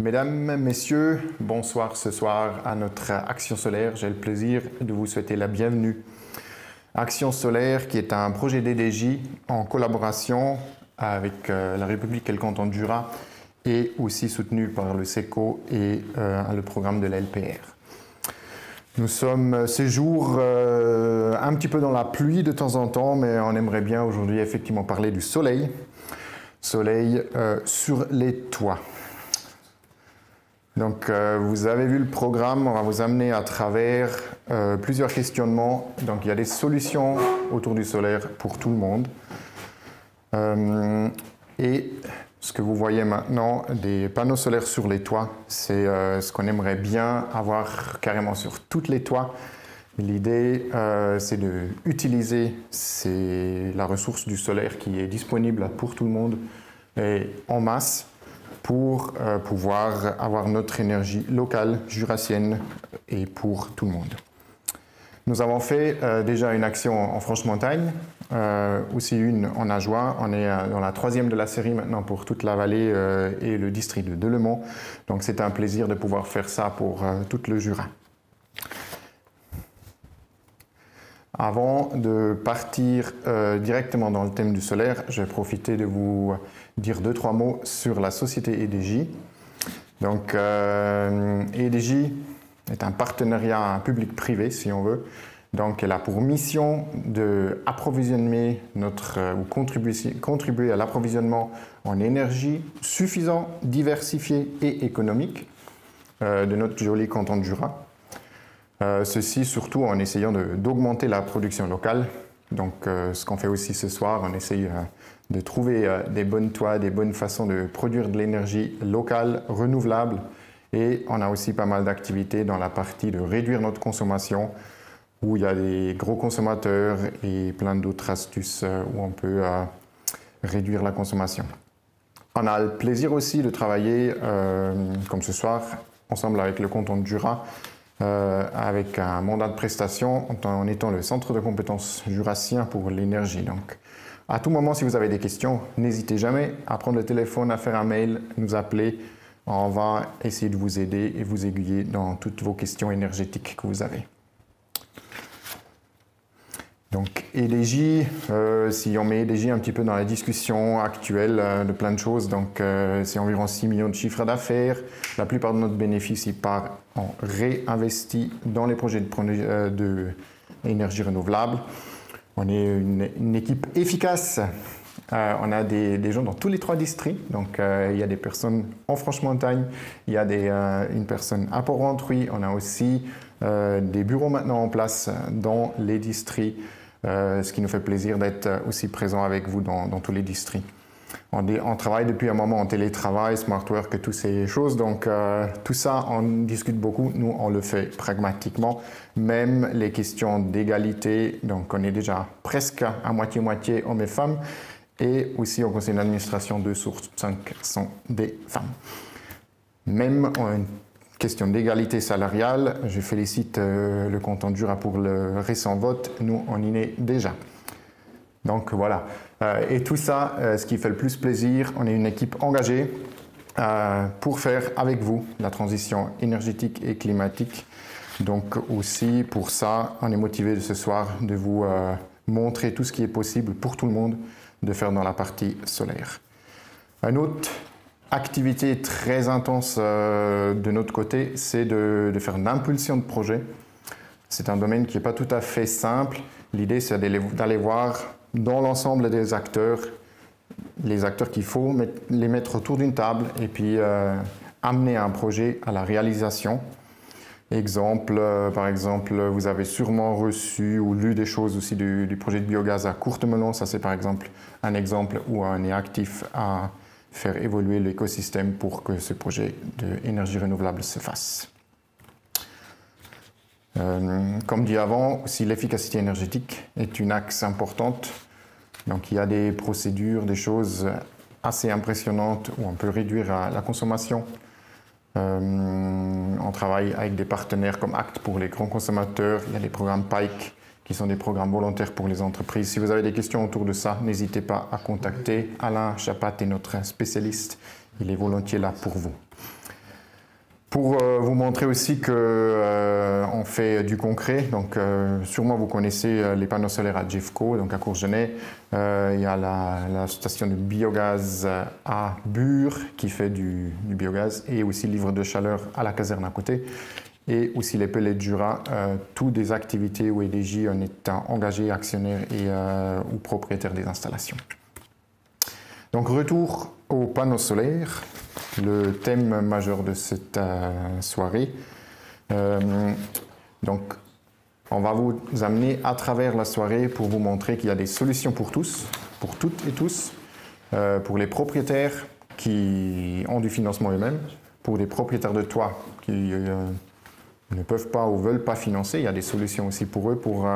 Mesdames, Messieurs, bonsoir ce soir à notre Action Solaire. J'ai le plaisir de vous souhaiter la bienvenue. Action Solaire qui est un projet d'EDJ en collaboration avec la République et le canton de Jura et aussi soutenu par le SECO et le programme de l'LPR. Nous sommes ces jours un petit peu dans la pluie de temps en temps, mais on aimerait bien aujourd'hui effectivement parler du soleil. Soleil sur les toits. Donc vous avez vu le programme, on va vous amener à travers plusieurs questionnements. Donc il y a des solutions autour du solaire pour tout le monde. Et ce que vous voyez maintenant, des panneaux solaires sur les toits, c'est ce qu'on aimerait bien avoir carrément sur tous les toits. L'idée, c'est d'utiliser la ressource du solaire qui est disponible pour tout le monde et en masse pour pouvoir avoir notre énergie locale, jurassienne et pour tout le monde. Nous avons fait déjà une action en Franche-Montagne, aussi une en Ajoie. On est dans la 3e de la série maintenant pour toute la vallée et le district de Delemont. Donc c'est un plaisir de pouvoir faire ça pour tout le Jura. Avant de partir directement dans le thème du solaire, je vais profiter de vous dire 2-3 mots sur la société EDJ. Donc EDJ est un partenariat public-privé, si on veut. Donc elle a pour mission d'approvisionner ou contribuer à l'approvisionnement en énergie suffisant, diversifiée et économique de notre joli canton de Jura. Ceci surtout en essayant d'augmenter la production locale. Donc ce qu'on fait aussi ce soir, on essaye de trouver des bonnes toits, des bonnes façons de produire de l'énergie locale, renouvelable. Et on a aussi pas mal d'activités dans la partie de réduire notre consommation, où il y a des gros consommateurs et plein d'autres astuces où on peut réduire la consommation. On a le plaisir aussi de travailler, comme ce soir, ensemble avec le canton de Jura, avec un mandat de prestation en étant le centre de compétences jurassien pour l'énergie. Donc, à tout moment, si vous avez des questions, n'hésitez jamais à prendre le téléphone, à faire un mail, nous appeler. On va essayer de vous aider et vous aiguiller dans toutes vos questions énergétiques que vous avez. Donc EDJ, si on met EDJ un petit peu dans la discussion actuelle de plein de choses, donc c'est environ 6 millions de chiffres d'affaires. La plupart de notre bénéfice, il part en réinvesti dans les projets d'énergie renouvelable. On est une équipe efficace. On a des gens dans tous les 3 districts. Donc il y a des personnes en Franche-Montagne, il y a une personne à Port-Rentruy. On a aussi des bureaux maintenant en place dans les districts. Ce qui nous fait plaisir d'être aussi présent avec vous dans tous les districts. On travaille depuis un moment en télétravail, smart work et toutes ces choses, donc tout ça on discute beaucoup, nous on le fait pragmatiquement, même les questions d'égalité, donc on est déjà presque à moitié-moitié hommes et femmes, et aussi au conseil d'administration 2 sur 5 sont des femmes. Même en question d'égalité salariale, je félicite le canton de Jura pour le récent vote, nous on y est déjà. Donc voilà, et tout ça, ce qui fait le plus plaisir, on est une équipe engagée pour faire avec vous la transition énergétique et climatique. Donc aussi pour ça, on est motivé ce soir de vous montrer tout ce qui est possible pour tout le monde de faire dans la partie solaire. Un autre activité très intense de notre côté, c'est de faire une impulsion de projet. C'est un domaine qui n'est pas tout à fait simple. L'idée, c'est d'aller voir dans l'ensemble des acteurs, les acteurs qu'il faut les mettre autour d'une table et puis amener un projet à la réalisation. Par exemple, vous avez sûrement reçu ou lu des choses aussi du projet de biogaz à Courtemelon. Ça, c'est par exemple un exemple où on est actif à faire évoluer l'écosystème pour que ce projet d'énergie renouvelable se fasse. Comme dit avant, aussi l'efficacité énergétique est une axe importante. Donc il y a des procédures, des choses assez impressionnantes où on peut réduire la consommation. On travaille avec des partenaires comme ACT pour les grands consommateurs. Il y a des programmes PIKE qui sont des programmes volontaires pour les entreprises. Si vous avez des questions autour de ça, n'hésitez pas à contacter Alain Chapat, est notre spécialiste. Il est volontiers là pour vous. Pour vous montrer aussi qu'on fait du concret, donc sûrement vous connaissez les panneaux solaires à Jeffco, donc à Courgenay. Il y a la station de biogaz à Bure qui fait du biogaz et aussi livre de chaleur à la caserne à côté. Et aussi les pellets de Jura, toutes des activités où EDJ en est engagé, actionnaire ou propriétaire des installations. Donc retour aux panneaux solaires, le thème majeur de cette soirée. Donc on va vous amener à travers la soirée pour vous montrer qu'il y a des solutions pour tous, pour toutes et tous, pour les propriétaires qui ont du financement eux-mêmes, pour les propriétaires de toits qui ne peuvent pas ou veulent pas financer, il y a des solutions aussi pour eux pour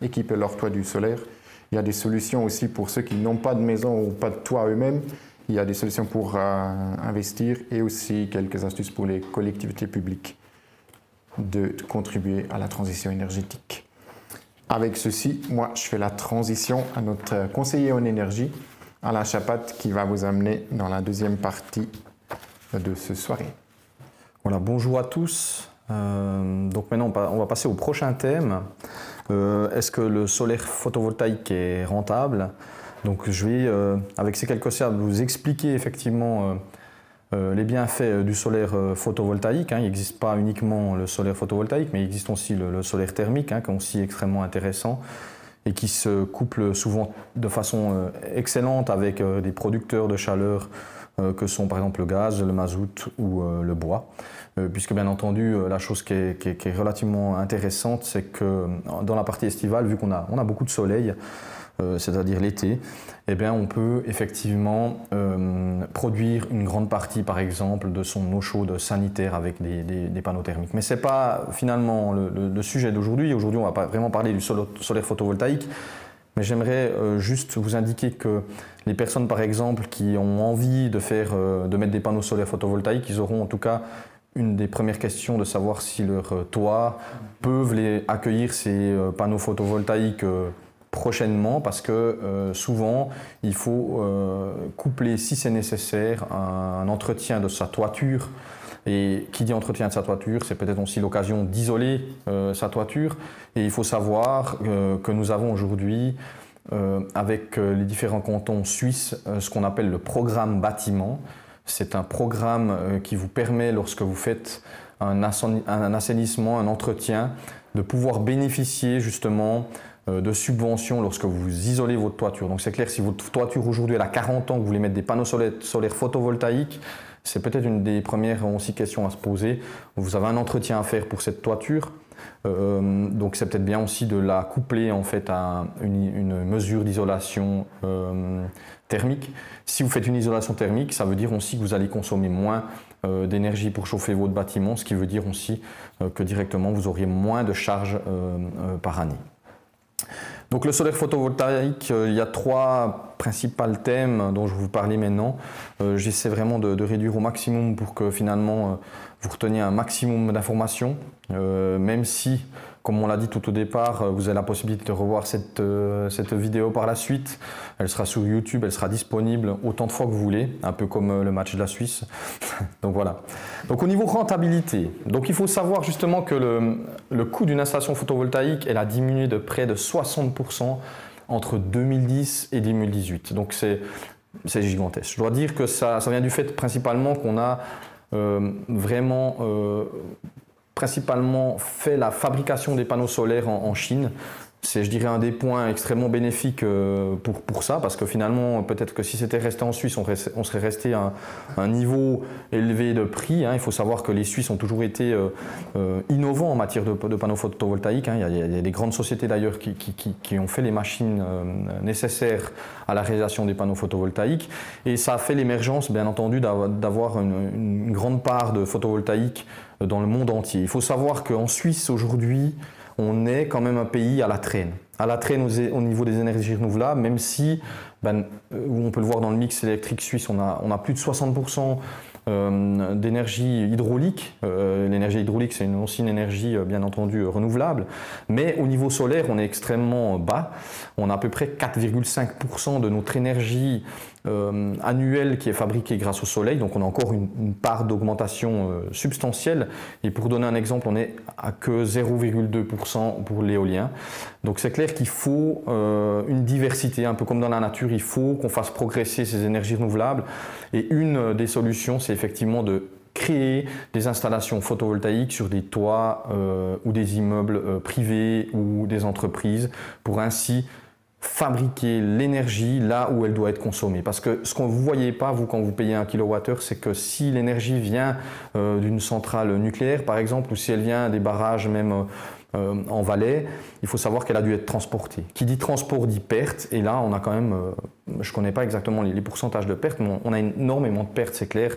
équiper leur toit du solaire. Il y a des solutions aussi pour ceux qui n'ont pas de maison ou pas de toit eux-mêmes. Il y a des solutions pour investir et aussi quelques astuces pour les collectivités publiques de contribuer à la transition énergétique. Avec ceci, moi, je fais la transition à notre conseiller en énergie, Alain Chapat, qui va vous amener dans la deuxième partie de ce soirée. Voilà, bonjour à tous. Donc maintenant, on va passer au prochain thème. Est-ce que le solaire photovoltaïque est rentable? Donc je vais, avec ces quelques slides, vous expliquer effectivement les bienfaits du solaire photovoltaïque. Il n'existe pas uniquement le solaire photovoltaïque, mais il existe aussi le solaire thermique, qui est aussi extrêmement intéressant et qui se couple souvent de façon excellente avec des producteurs de chaleur que sont par exemple le gaz, le mazout ou le bois. Puisque bien entendu, la chose qui est relativement intéressante, c'est que dans la partie estivale, vu qu'on a beaucoup de soleil, c'est-à-dire l'été, eh bien, on peut effectivement produire une grande partie, par exemple, de son eau chaude sanitaire avec des panneaux thermiques. Mais ce n'est pas finalement le sujet d'aujourd'hui. Aujourd'hui, on va vraiment parler du solaire photovoltaïque. Mais j'aimerais juste vous indiquer que les personnes, par exemple, qui ont envie de mettre des panneaux solaires photovoltaïques, ils auront en tout cas une des premières questions de savoir si leur toit peuvent accueillir ces panneaux photovoltaïques prochainement, parce que souvent il faut coupler, si c'est nécessaire, un entretien de sa toiture. Et qui dit entretien de sa toiture, c'est peut-être aussi l'occasion d'isoler sa toiture. Et il faut savoir que nous avons aujourd'hui, avec les différents cantons suisses, ce qu'on appelle le programme bâtiment. C'est un programme qui vous permet, lorsque vous faites un assainissement, un entretien, de pouvoir bénéficier justement de subventions lorsque vous isolez votre toiture. Donc c'est clair, si votre toiture aujourd'hui elle a 40 ans, que vous voulez mettre des panneaux solaires photovoltaïques, c'est peut-être une des premières aussi questions à se poser. Vous avez un entretien à faire pour cette toiture, donc c'est peut-être bien aussi de la coupler en fait à une mesure d'isolation thermique. Si vous faites une isolation thermique, ça veut dire aussi que vous allez consommer moins d'énergie pour chauffer votre bâtiment, ce qui veut dire aussi que directement vous auriez moins de charges par année. Donc le solaire photovoltaïque, il y a trois principaux thèmes dont je vais vous parler maintenant. J'essaie vraiment de réduire au maximum pour que finalement vous reteniez un maximum d'informations, même si, comme on l'a dit tout au départ, vous avez la possibilité de revoir cette vidéo par la suite. Elle sera sur YouTube, elle sera disponible autant de fois que vous voulez, un peu comme le match de la Suisse. Donc voilà. Donc au niveau rentabilité, donc il faut savoir justement que le coût d'une installation photovoltaïque, elle a diminué de près de 60% entre 2010 et 2018. Donc c'est gigantesque. Je dois dire que ça vient du fait principalement qu'on a vraiment principalement fait la fabrication des panneaux solaires en Chine. C'est, je dirais, un des points extrêmement bénéfiques pour ça, parce que finalement, peut-être que si c'était resté en Suisse, on serait resté à un niveau élevé de prix. Il faut savoir que les Suisses ont toujours été innovants en matière de panneaux photovoltaïques. Il y a des grandes sociétés d'ailleurs qui ont fait les machines nécessaires à la réalisation des panneaux photovoltaïques. Et ça a fait l'émergence, bien entendu, d'avoir une grande part de photovoltaïque dans le monde entier. Il faut savoir qu'en Suisse, aujourd'hui, on est quand même un pays à la traîne au niveau des énergies renouvelables, même si, on peut le voir dans le mix électrique suisse, on a plus de 60% d'énergie hydraulique. L'énergie hydraulique, c'est aussi une énergie bien entendu renouvelable, mais au niveau solaire, on est extrêmement bas. On a à peu près 4,5% de notre énergie annuel qui est fabriqué grâce au soleil, donc on a encore une part d'augmentation substantielle. Et pour donner un exemple, on est à que 0,2% pour l'éolien. Donc c'est clair qu'il faut une diversité, un peu comme dans la nature, il faut qu'on fasse progresser ces énergies renouvelables. Et une des solutions, c'est effectivement de créer des installations photovoltaïques sur des toits ou des immeubles privés ou des entreprises pour ainsi fabriquer l'énergie là où elle doit être consommée. Parce que ce que vous ne voyez pas, vous, quand vous payez 1 kWh, c'est que si l'énergie vient d'une centrale nucléaire, par exemple, ou si elle vient des barrages même en Valais, il faut savoir qu'elle a dû être transportée. Qui dit transport dit perte, et là on a quand même, je ne connais pas exactement les pourcentages de perte, mais on a énormément de pertes, c'est clair.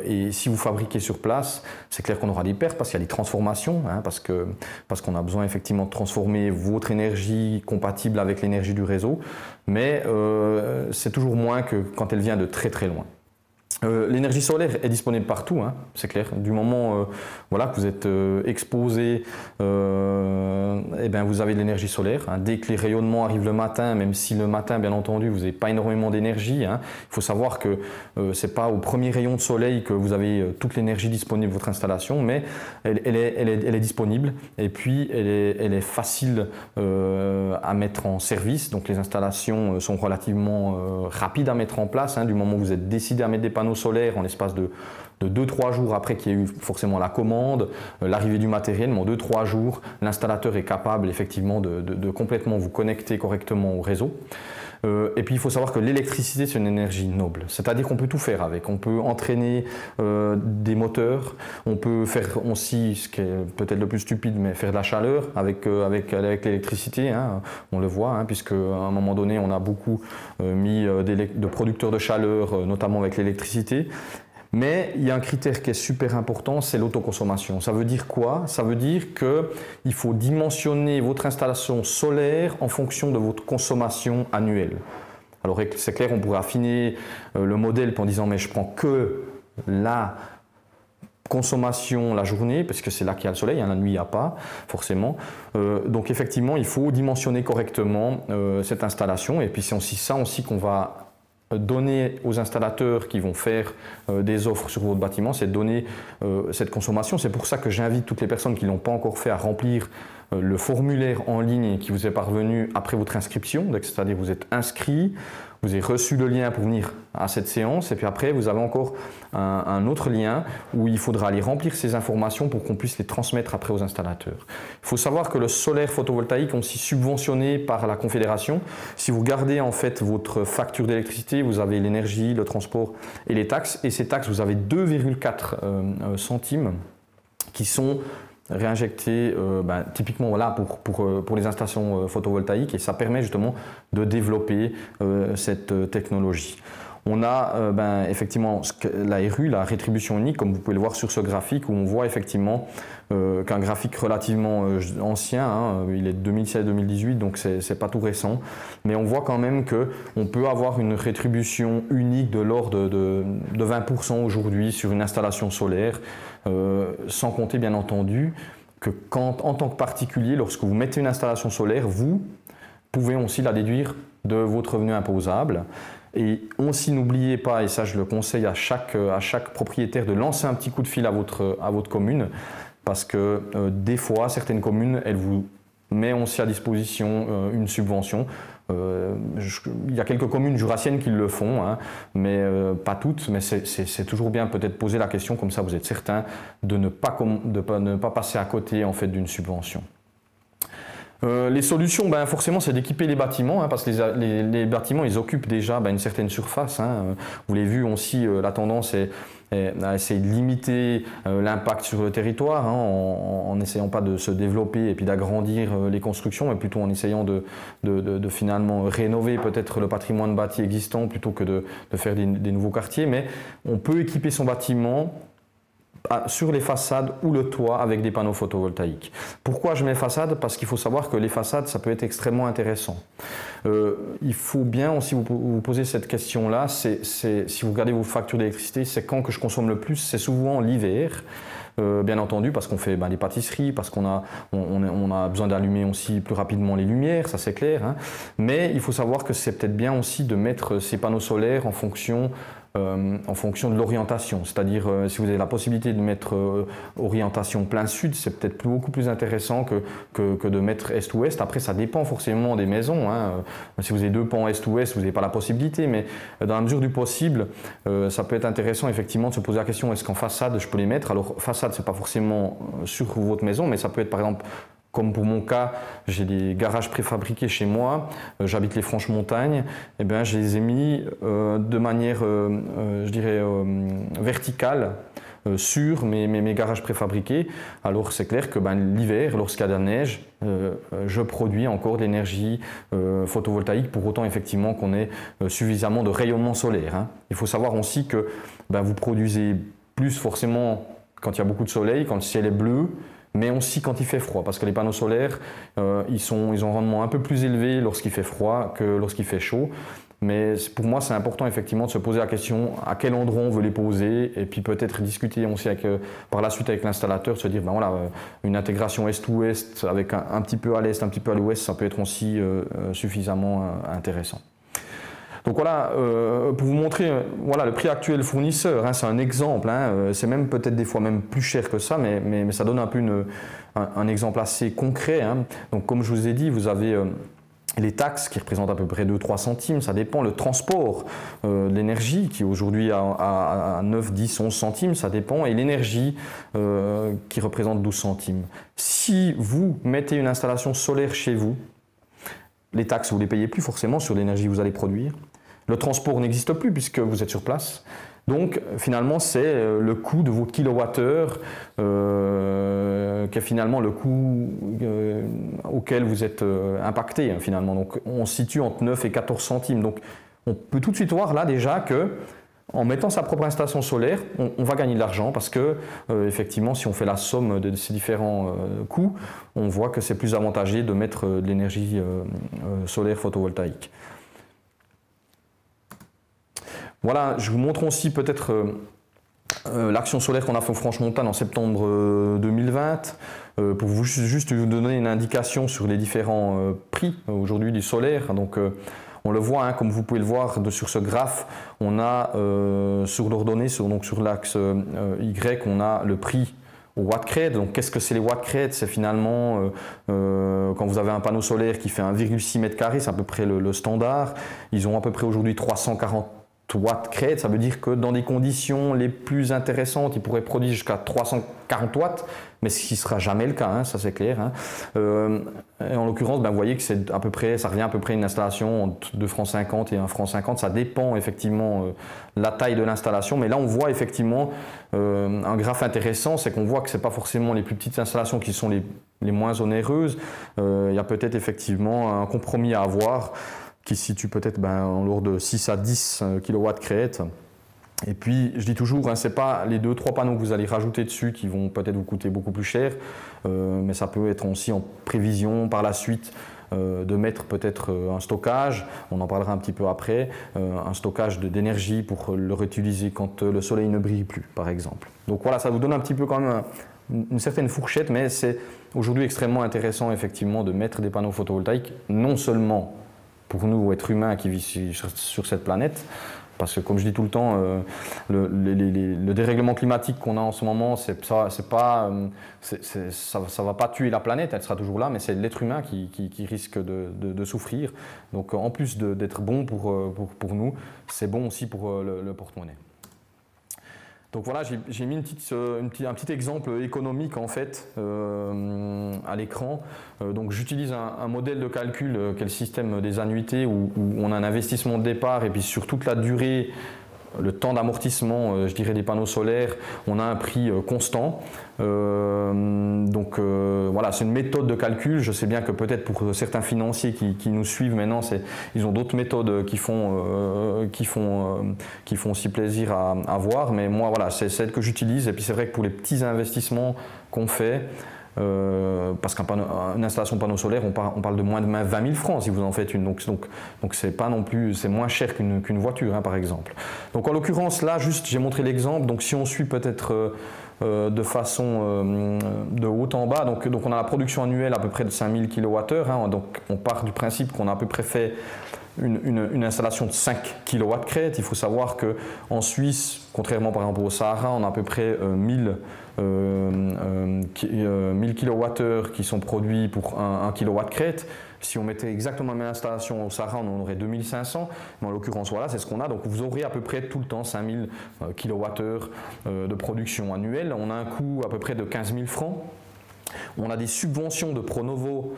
Et si vous fabriquez sur place, c'est clair qu'on aura des pertes parce qu'il y a des transformations, hein, parce qu'on a besoin effectivement de transformer votre énergie compatible avec l'énergie du réseau, mais c'est toujours moins que quand elle vient de très très loin. L'énergie solaire est disponible partout, hein, c'est clair. Du moment voilà, que vous êtes exposé, eh bien vous avez de l'énergie solaire. Hein. Dès que les rayonnements arrivent le matin, même si le matin, bien entendu, vous n'avez pas énormément d'énergie, hein, il faut savoir que ce n'est pas au premier rayon de soleil que vous avez toute l'énergie disponible de votre installation, mais elle est disponible et puis elle est facile à mettre en service. Donc les installations sont relativement rapides à mettre en place. Hein, du moment où vous êtes décidé à mettre des panneaux solaires en l'espace de 2-3 jours après qu'il y ait eu forcément la commande, l'arrivée du matériel, mais en 2-3 jours, l'installateur est capable effectivement de complètement vous connecter correctement au réseau. Et puis il faut savoir que l'électricité c'est une énergie noble, c'est-à-dire qu'on peut tout faire avec. On peut entraîner des moteurs, on peut faire aussi, ce qui est peut-être le plus stupide, mais faire de la chaleur avec l'électricité, hein. On le voit, hein, puisque à un moment donné on a beaucoup mis de producteurs de chaleur, notamment avec l'électricité. Mais il y a un critère qui est super important, c'est l'autoconsommation. Ça veut dire quoi? Ça veut dire qu'il faut dimensionner votre installation solaire en fonction de votre consommation annuelle. Alors c'est clair, on pourrait affiner le modèle en disant mais je prends que la consommation la journée, parce que c'est là qu'il y a le soleil, hein, la nuit il n'y a pas forcément. Donc effectivement, il faut dimensionner correctement cette installation et puis c'est aussi ça aussi qu'on va donner aux installateurs qui vont faire des offres sur votre bâtiment, c'est de donner cette consommation. C'est pour ça que j'invite toutes les personnes qui ne l'ont pas encore fait à remplir le formulaire en ligne qui vous est parvenu après votre inscription, c'est-à-dire vous êtes inscrit, vous avez reçu le lien pour venir à cette séance et puis après vous avez encore un autre lien où il faudra aller remplir ces informations pour qu'on puisse les transmettre après aux installateurs. Il faut savoir que le solaire photovoltaïque est aussi subventionné par la Confédération. Si vous regardez en fait votre facture d'électricité, vous avez l'énergie, le transport et les taxes et ces taxes vous avez 2,4 centimes qui sont réinjecter typiquement voilà, pour les installations photovoltaïques et ça permet justement de développer cette technologie. On a effectivement la RU, la rétribution unique, comme vous pouvez le voir sur ce graphique où on voit effectivement qu'un graphique relativement ancien, hein, il est de 2016-2018 donc c'est pas tout récent, mais on voit quand même qu'on peut avoir une rétribution unique de l'ordre de 20% aujourd'hui sur une installation solaire, sans compter bien entendu que en tant que particulier, lorsque vous mettez une installation solaire, vous pouvez aussi la déduire de votre revenu imposable. Et aussi n'oubliez pas, et ça je le conseille à chaque propriétaire, de lancer un petit coup de fil à votre commune, parce que des fois, certaines communes, elles vous mettent aussi à disposition une subvention. Il y a quelques communes jurassiennes qui le font, hein, mais pas toutes, mais c'est toujours bien peut-être poser la question, comme ça vous êtes certain de ne pas passer à côté en fait, d'une subvention. Les solutions, forcément, c'est d'équiper les bâtiments, hein, parce que les bâtiments, ils occupent déjà une certaine surface. Hein. Vous l'avez vu aussi, la tendance est à essayer de limiter l'impact sur le territoire, hein, en n'essayant pas de se développer et puis d'agrandir les constructions, mais plutôt en essayant de finalement rénover peut-être le patrimoine bâti existant plutôt que de faire des nouveaux quartiers. Mais on peut équiper son bâtiment sur les façades ou le toit avec des panneaux photovoltaïques. Pourquoi je mets façades? Parce qu'il faut savoir que les façades, ça peut être extrêmement intéressant. Il faut bien aussi vous poser cette question-là, si vous regardez vos factures d'électricité, c'est quand que je consomme le plus? C'est souvent l'hiver. bien entendu, parce qu'on fait les pâtisseries, parce qu'on a besoin d'allumer aussi plus rapidement les lumières, ça c'est clair. Hein. Mais il faut savoir que c'est peut-être bien aussi de mettre ces panneaux solaires en fonction de l'orientation. C'est-à-dire, si vous avez la possibilité de mettre orientation plein sud, c'est peut-être beaucoup plus intéressant que de mettre est-ouest. Après, ça dépend forcément des maisons. Hein. Si vous avez 2 pans est-ouest, vous n'avez pas la possibilité, mais dans la mesure du possible, ça peut être intéressant effectivement de se poser la question, est-ce qu'en façade, je peux les mettre? Alors, façade, c'est pas forcément sur votre maison, mais ça peut être par exemple, comme pour mon cas, j'ai des garages préfabriqués chez moi, j'habite les Franches-Montagnes, et bien je les ai mis de manière, je dirais, verticale sur mes garages préfabriqués. Alors c'est clair que l'hiver, lorsqu'il y a de la neige, je produis encore de l'énergie photovoltaïque, pour autant effectivement qu'on ait suffisamment de rayonnement solaire. Hein. Il faut savoir aussi que vous produisez plus forcément quand il y a beaucoup de soleil, quand le ciel est bleu, mais aussi quand il fait froid, parce que les panneaux solaires, ils ont un rendement un peu plus élevé lorsqu'il fait froid que lorsqu'il fait chaud. Mais pour moi, c'est important effectivement de se poser la question à quel endroit on veut les poser, et puis peut-être discuter aussi par la suite avec l'installateur, de se dire voilà, une intégration est-ouest avec un petit peu à l'est, un petit peu à l'ouest, ça peut être aussi suffisamment intéressant. Donc voilà, pour vous montrer voilà, le prix actuel fournisseur, hein, c'est un exemple, hein, c'est même peut-être des fois même plus cher que ça, mais ça donne un peu un exemple assez concret. Hein. Donc comme je vous ai dit, vous avez les taxes qui représentent à peu près 2-3 centimes, ça dépend, le transport de l'énergie qui est aujourd'hui à 9, 10, 11 centimes, ça dépend, et l'énergie qui représente 12 centimes. Si vous mettez une installation solaire chez vous, les taxes, vous ne les payez plus forcément sur l'énergie que vous allez produire. Le transport n'existe plus puisque vous êtes sur place. Donc finalement, c'est le coût de votre kilowattheure qui est finalement le coût auquel vous êtes impacté. Hein, finalement. Donc on se situe entre 9 et 14 centimes. Donc on peut tout de suite voir là déjà que en mettant sa propre installation solaire, on va gagner de l'argent parce que, effectivement, si on fait la somme de ces différents coûts, on voit que c'est plus avantageux de mettre de l'énergie solaire photovoltaïque. Voilà, je vous montre aussi peut-être l'action solaire qu'on a fait au Franche-Montagnes en septembre 2020, pour juste vous donner une indication sur les différents prix aujourd'hui du solaire. Donc, on le voit, hein, comme vous pouvez le voir sur ce graphe, on a sur l'ordonnée, sur l'axe Y, on a le prix au watt-crête. Donc qu'est-ce que c'est les watt-crête? C'est finalement quand vous avez un panneau solaire qui fait 1,6 m², c'est à peu près le standard. Ils ont à peu près aujourd'hui 340 watts-crête, ça veut dire que dans des conditions les plus intéressantes, ils pourraient produire jusqu'à 340 watts, mais ce qui ne sera jamais le cas, hein, ça c'est clair. Hein. Et en l'occurrence, vous voyez que c'est à peu près, ça revient à peu près à une installation entre 2,50 francs et 1,50 franc, ça dépend effectivement la taille de l'installation, mais là on voit effectivement un graphe intéressant, c'est qu'on voit que ce n'est pas forcément les plus petites installations qui sont les moins onéreuses, il y a peut-être effectivement un compromis à avoir, qui se situe peut-être en l'ordre de 6 à 10 kW crête. Et puis, je dis toujours, hein, ce n'est pas les 2-3 panneaux que vous allez rajouter dessus qui vont peut-être vous coûter beaucoup plus cher, mais ça peut être aussi en prévision par la suite de mettre peut-être un stockage, on en parlera un petit peu après, un stockage d'énergie pour le réutiliser quand le soleil ne brille plus, par exemple. Donc voilà, ça vous donne un petit peu quand même une certaine fourchette, mais c'est aujourd'hui extrêmement intéressant effectivement de mettre des panneaux photovoltaïques, non seulement pour nous, êtres humains qui vivent sur cette planète, parce que comme je dis tout le temps, le dérèglement climatique qu'on a en ce moment, ça ne va pas tuer la planète, elle sera toujours là, mais c'est l'être humain qui risque de souffrir. Donc en plus d'être bon pour nous, c'est bon aussi pour le porte-monnaie. Donc voilà, j'ai mis un petit exemple économique en fait à l'écran. Donc j'utilise un modèle de calcul qui est le système des annuités où on a un investissement de départ et puis sur toute la durée, le temps d'amortissement, je dirais, des panneaux solaires, on a un prix constant. Voilà, c'est une méthode de calcul. Je sais bien que peut-être pour certains financiers qui nous suivent maintenant, ils ont d'autres méthodes qui font aussi plaisir à voir. Mais moi, voilà, c'est celle que j'utilise. Et puis c'est vrai que pour les petits investissements qu'on fait, parce qu'une installation panneau solaire, on parle de moins de 20 000 francs si vous en faites une, donc c'est pas non plus, c'est moins cher qu'une voiture, hein, par exemple. Donc en l'occurrence là, juste j'ai montré l'exemple. Donc si on suit peut-être de façon de haut en bas. Donc on a la production annuelle à peu près de 5000 kWh. Hein, donc on part du principe qu'on a à peu près fait une installation de 5 kW crête. Il faut savoir qu'en Suisse, contrairement par exemple au Sahara, on a à peu près 1000 kWh qui sont produits pour 1 kW crête. Si on mettait exactement la même installation au Sahara, on en aurait 2500. Mais en l'occurrence, voilà, c'est ce qu'on a. Donc vous aurez à peu près tout le temps 5000 kWh de production annuelle. On a un coût à peu près de 15 000 francs. On a des subventions de Pronovo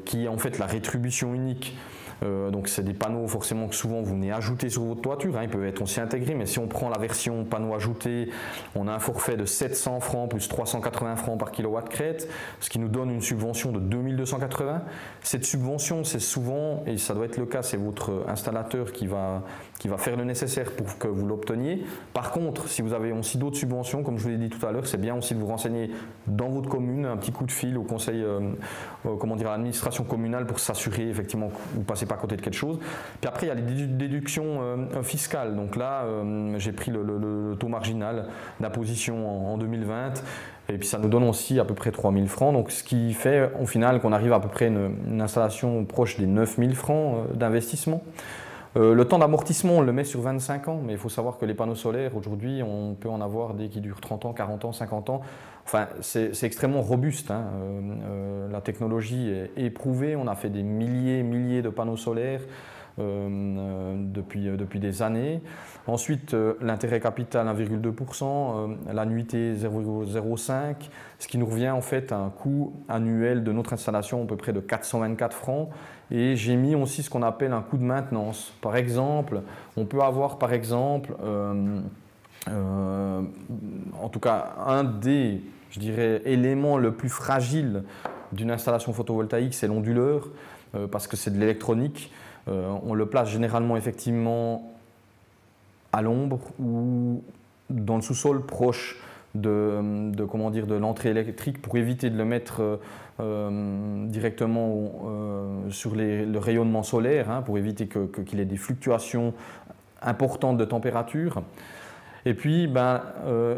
qui est en fait la rétribution unique. Donc c'est des panneaux forcément que souvent vous venez ajouter sur votre toiture, hein, ils peuvent être aussi intégrés, mais si on prend la version panneau ajouté, on a un forfait de 700 francs plus 380 francs par kilowatt crête, ce qui nous donne une subvention de 2280. Cette subvention, c'est souvent, et ça doit être le cas, c'est votre installateur qui va faire le nécessaire pour que vous l'obteniez. Par contre, si vous avez aussi d'autres subventions, comme je vous l'ai dit tout à l'heure, c'est bien aussi de vous renseigner dans votre commune, un petit coup de fil au conseil, à l'administration communale pour s'assurer effectivement que vous ne passez pas à côté de quelque chose. Puis après, il y a les déductions fiscales. Donc là, j'ai pris le taux marginal d'imposition en 2020. Et puis ça nous donne aussi à peu près 3000 francs. Donc ce qui fait au final qu'on arrive à peu près une installation proche des 9000 francs d'investissement. Le temps d'amortissement, on le met sur 25 ans, mais il faut savoir que les panneaux solaires, aujourd'hui, on peut en avoir des qui durent 30 ans, 40 ans, 50 ans. Enfin, c'est extrêmement robuste. Hein. La technologie est éprouvée. On a fait des milliers de panneaux solaires depuis des années. Ensuite, l'intérêt capital 1,2%, l'annuité 0,05, ce qui nous revient en fait à un coût annuel de notre installation à peu près de 424 francs. Et j'ai mis aussi ce qu'on appelle un coût de maintenance. Par exemple, on peut avoir en tout cas un des, je dirais, éléments le plus fragile d'une installation photovoltaïque, c'est l'onduleur, parce que c'est de l'électronique. On le place généralement effectivement à l'ombre ou dans le sous-sol proche de l'entrée électrique pour éviter de le mettre directement sur le rayonnement solaire, hein, pour éviter qu'il ait des fluctuations importantes de température. Et puis,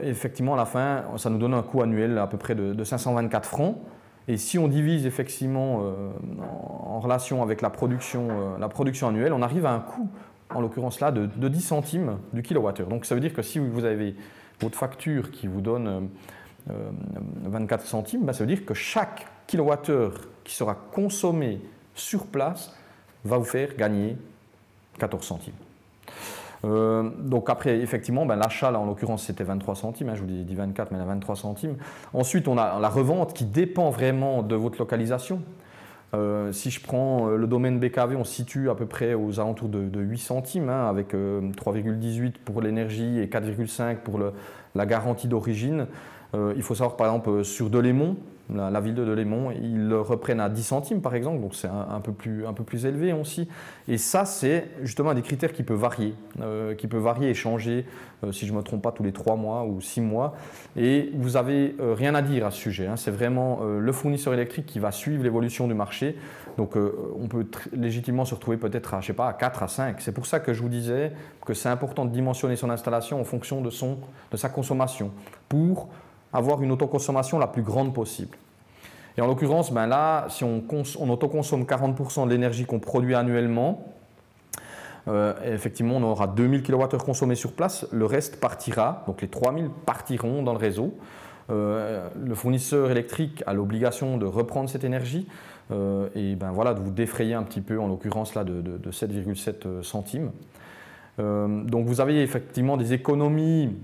effectivement, à la fin, ça nous donne un coût annuel à peu près de 524 francs. Et si on divise effectivement en relation avec la production annuelle, on arrive à un coût, en l'occurrence là, de 10 centimes du kilowattheure. Donc ça veut dire que si vous avez votre facture qui vous donne 24 centimes, ça veut dire que chaque kilowattheure qui sera consommé sur place va vous faire gagner 14 centimes. Donc après, effectivement, l'achat, là en l'occurrence, c'était 23 centimes, hein, je vous ai dit 24, mais il y a 23 centimes. Ensuite, on a la revente qui dépend vraiment de votre localisation. Si je prends le domaine BKV, on se situe à peu près aux alentours de 8 centimes, hein, avec 3,18 pour l'énergie et 4,5 pour la garantie d'origine. Il faut savoir, par exemple, sur Delémont, la ville de Delémont, ils le reprennent à 10 centimes par exemple, donc c'est un peu plus élevé aussi. Et ça, c'est justement un des critères qui peut varier et changer, si je ne me trompe pas, tous les 3 mois ou 6 mois. Et vous n'avez rien à dire à ce sujet, hein. C'est vraiment le fournisseur électrique qui va suivre l'évolution du marché. Donc on peut légitimement se retrouver peut-être à 4, à 5. C'est pour ça que je vous disais que c'est important de dimensionner son installation en fonction de sa consommation pour avoir une autoconsommation la plus grande possible. Et en l'occurrence, là, si on autoconsomme 40% de l'énergie qu'on produit annuellement, effectivement, on aura 2000 kWh consommés sur place, le reste partira, donc les 3000 partiront dans le réseau. Le fournisseur électrique a l'obligation de reprendre cette énergie et voilà, de vous défrayer un petit peu, en l'occurrence là, de 7,7 centimes. Donc vous avez effectivement des économies,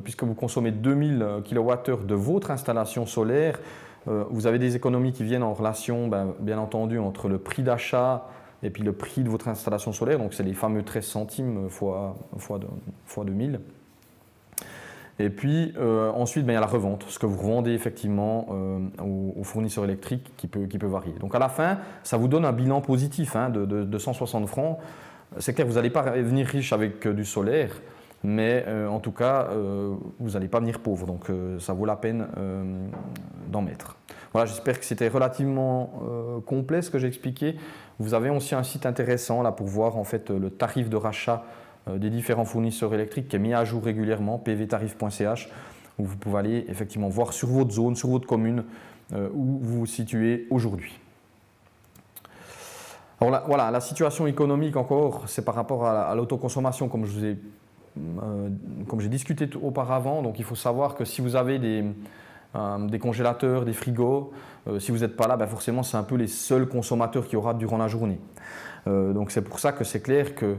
puisque vous consommez 2000 kWh de votre installation solaire, vous avez des économies qui viennent en relation, bien entendu, entre le prix d'achat et puis le prix de votre installation solaire, donc c'est les fameux 13 centimes fois 2000. Et puis ensuite, il y a la revente, ce que vous revendez effectivement aux fournisseurs électriques qui peut varier. Donc à la fin, ça vous donne un bilan positif, hein, de 160 francs. C'est clair, vous n'allez pas venir riche avec du solaire, mais en tout cas, vous n'allez pas venir pauvre. Donc ça vaut la peine d'en mettre. Voilà, j'espère que c'était relativement complet ce que j'ai expliqué. Vous avez aussi un site intéressant là pour voir en fait le tarif de rachat des différents fournisseurs électriques qui est mis à jour régulièrement, pvtarif.ch, où vous pouvez aller effectivement voir sur votre zone, sur votre commune, où vous vous situez aujourd'hui. Alors là, voilà, la situation économique encore, c'est par rapport à l'autoconsommation, comme j'ai discuté auparavant. Donc il faut savoir que si vous avez des congélateurs, des frigos, si vous n'êtes pas là, ben forcément c'est un peu les seuls consommateurs qu'il y aura durant la journée. Donc c'est pour ça que c'est clair que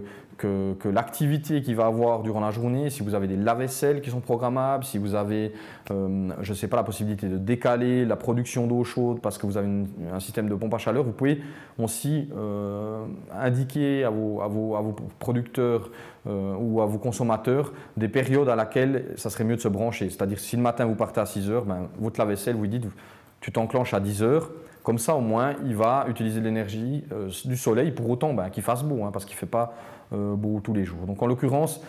l'activité qu'il va avoir durant la journée, si vous avez des lave-vaisselle qui sont programmables, si vous avez, je ne sais pas, la possibilité de décaler la production d'eau chaude parce que vous avez un système de pompe à chaleur, vous pouvez aussi indiquer à vos producteurs ou à vos consommateurs des périodes à laquelle ça serait mieux de se brancher. C'est-à-dire si le matin vous partez à 6 heures, ben, votre lave-vaisselle, vous dites tu t'enclenches à 10 heures. Comme ça, au moins, il va utiliser de l'énergie du soleil pour autant qu'il fasse beau, parce qu'il ne fait pas beau tous les jours. Donc, en l'occurrence,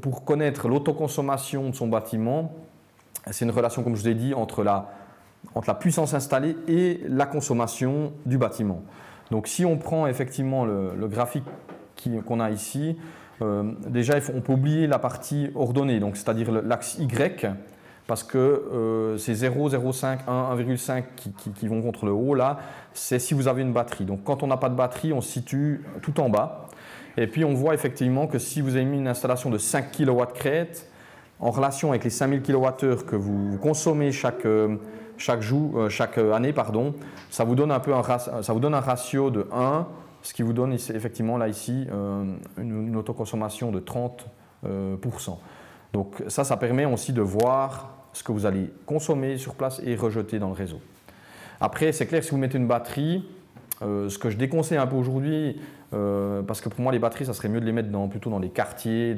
pour connaître l'autoconsommation de son bâtiment, c'est une relation, comme je vous ai dit, entre la puissance installée et la consommation du bâtiment. Donc, si on prend effectivement le graphique qu'on a ici, déjà, on peut oublier la partie ordonnée, c'est-à-dire l'axe Y, parce que ces 0, 0,5, 1, 1,5 qui vont contre le haut, là, c'est si vous avez une batterie. Donc quand on n'a pas de batterie, on se situe tout en bas. Et puis on voit effectivement que si vous avez mis une installation de 5 kW crête, en relation avec les 5000 kWh que vous consommez chaque année, ça vous donne un ratio de 1, ce qui vous donne effectivement là ici une autoconsommation de 30%. Donc ça permet aussi de voir ce que vous allez consommer sur place et rejeter dans le réseau. Après, c'est clair, si vous mettez une batterie, ce que je déconseille un peu aujourd'hui, parce que pour moi les batteries, ça serait mieux de les mettre plutôt dans les quartiers,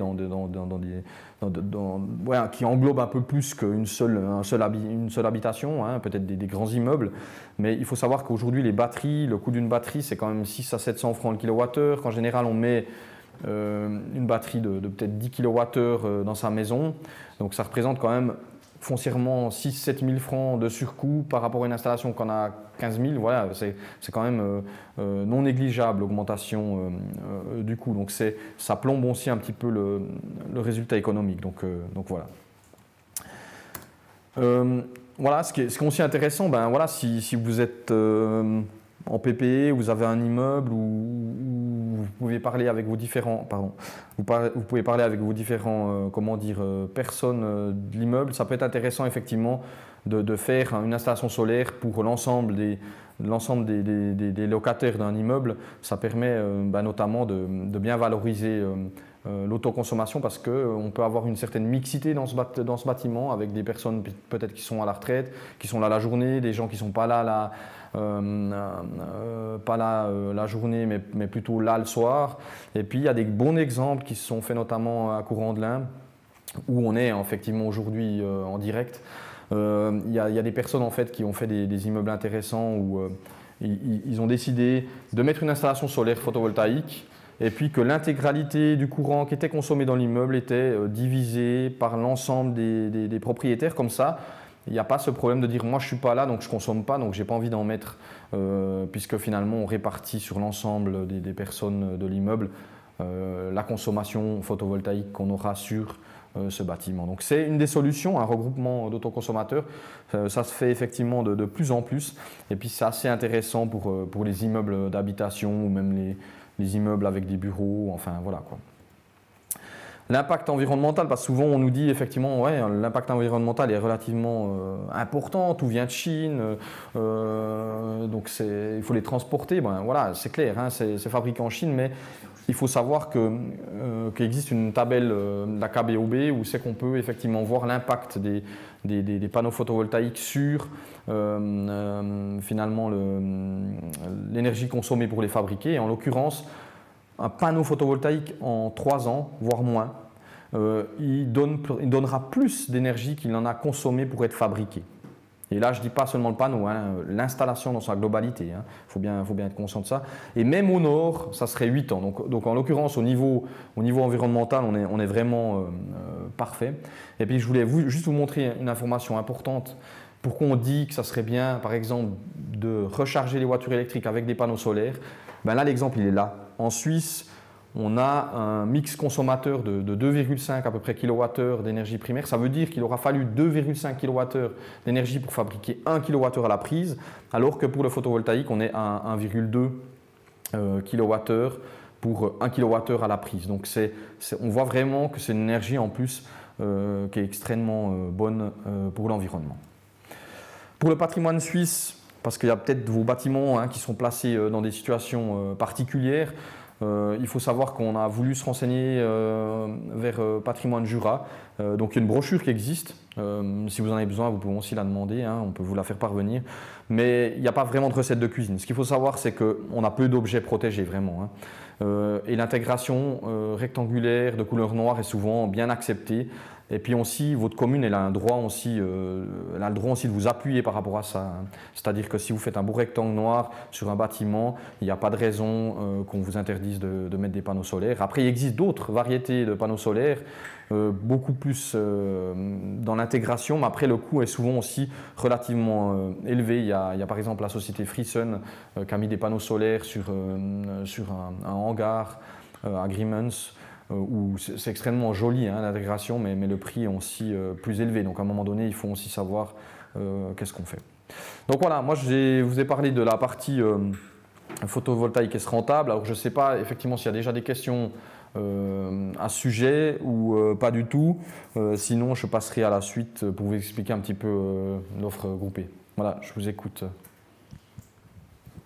qui englobent un peu plus qu'une seule habitation, peut-être des grands immeubles. Mais il faut savoir qu'aujourd'hui les batteries, le coût d'une batterie, c'est quand même 600 à 700 francs le kilowattheure, qu'en général on met une batterie de peut-être 10 kWh dans sa maison. Donc ça représente quand même foncièrement 6 000 à 7 000 francs de surcoût par rapport à une installation qu'on a 15 000. Voilà, c'est quand même non négligeable l'augmentation du coût. Donc ça plombe aussi un petit peu le résultat économique. Donc voilà. Voilà, ce qui est aussi intéressant, voilà, si vous êtes en PPE, vous avez un immeuble où vous pouvez parler avec vos différents, personnes de l'immeuble. Ça peut être intéressant effectivement de faire une installation solaire pour l'ensemble des locataires d'un immeuble. Ça permet notamment de bien valoriser l'autoconsommation parce qu'on peut avoir une certaine mixité dans ce bâtiment avec des personnes peut-être qui sont à la retraite, qui sont là la journée, des gens qui ne sont pas là la journée mais plutôt là le soir. Et puis il y a des bons exemples qui se sont faits notamment à Courant-de-Lin où on est effectivement aujourd'hui en direct. Il y a des personnes en fait qui ont fait des immeubles intéressants où ils ont décidé de mettre une installation solaire photovoltaïque et puis que l'intégralité du courant qui était consommé dans l'immeuble était divisée par l'ensemble des propriétaires. Comme ça, il n'y a pas ce problème de dire moi je ne suis pas là donc je ne consomme pas donc je n'ai pas envie d'en mettre puisque finalement on répartit sur l'ensemble des personnes de l'immeuble la consommation photovoltaïque qu'on aura sur ce bâtiment. Donc c'est une des solutions, un regroupement d'autoconsommateurs. Ça se fait effectivement de plus en plus et puis c'est assez intéressant pour les immeubles d'habitation ou même les immeubles avec des bureaux, enfin voilà quoi. L'impact environnemental, parce que souvent on nous dit effectivement ouais, l'impact environnemental est relativement important, tout vient de Chine, donc il faut les transporter. Voilà, c'est clair, c'est fabriqué en Chine, mais il faut savoir qu'il existe une tabelle de la KBOB où c'est qu'on peut effectivement voir l'impact des panneaux photovoltaïques sur finalement l'énergie consommée pour les fabriquer. Et en l'occurrence, un panneau photovoltaïque en 3 ans, voire moins, il donnera plus d'énergie qu'il en a consommé pour être fabriqué. Et là, je ne dis pas seulement le panneau, l'installation dans sa globalité. Faut bien être conscient de ça. Et même au nord, ça serait 8 ans. Donc en l'occurrence, au niveau environnemental, on est vraiment parfait. Et puis, je voulais juste vous montrer une information importante. Pourquoi on dit que ça serait bien, par exemple, de recharger les voitures électriques avec des panneaux solaires. Là, l'exemple, il est là. En Suisse, on a un mix consommateur de 2,5 à peu près kWh d'énergie primaire. Ça veut dire qu'il aura fallu 2,5 kWh d'énergie pour fabriquer 1 kWh à la prise, alors que pour le photovoltaïque, on est à 1,2 kWh pour 1 kWh à la prise. Donc on voit vraiment que c'est une énergie en plus qui est extrêmement bonne pour l'environnement. Pour le patrimoine suisse, parce qu'il y a peut-être vos bâtiments qui sont placés dans des situations particulières, il faut savoir qu'on a voulu se renseigner vers Patrimoine Jura. Donc il y a une brochure qui existe. Si vous en avez besoin, vous pouvez aussi la demander, on peut vous la faire parvenir. Mais il n'y a pas vraiment de recette de cuisine. Ce qu'il faut savoir, c'est qu'on a peu d'objets protégés vraiment. Et l'intégration rectangulaire de couleur noire est souvent bien acceptée. Et puis aussi, votre commune elle a le droit aussi de vous appuyer par rapport à ça. C'est-à-dire que si vous faites un beau rectangle noir sur un bâtiment, il n'y a pas de raison qu'on vous interdise de mettre des panneaux solaires. Après, il existe d'autres variétés de panneaux solaires, beaucoup plus dans l'intégration, mais après le coût est souvent aussi relativement élevé. Il y a par exemple la société Freesun qui a mis des panneaux solaires sur un hangar à Grimmens, où c'est extrêmement joli l'intégration, mais le prix est aussi plus élevé. Donc à un moment donné, il faut aussi savoir qu'est-ce qu'on fait. Donc voilà, moi je vous ai parlé de la partie photovoltaïque est-ce rentable. Alors je ne sais pas effectivement s'il y a déjà des questions à ce sujet ou pas du tout. Sinon, je passerai à la suite pour vous expliquer un petit peu l'offre groupée. Voilà, je vous écoute.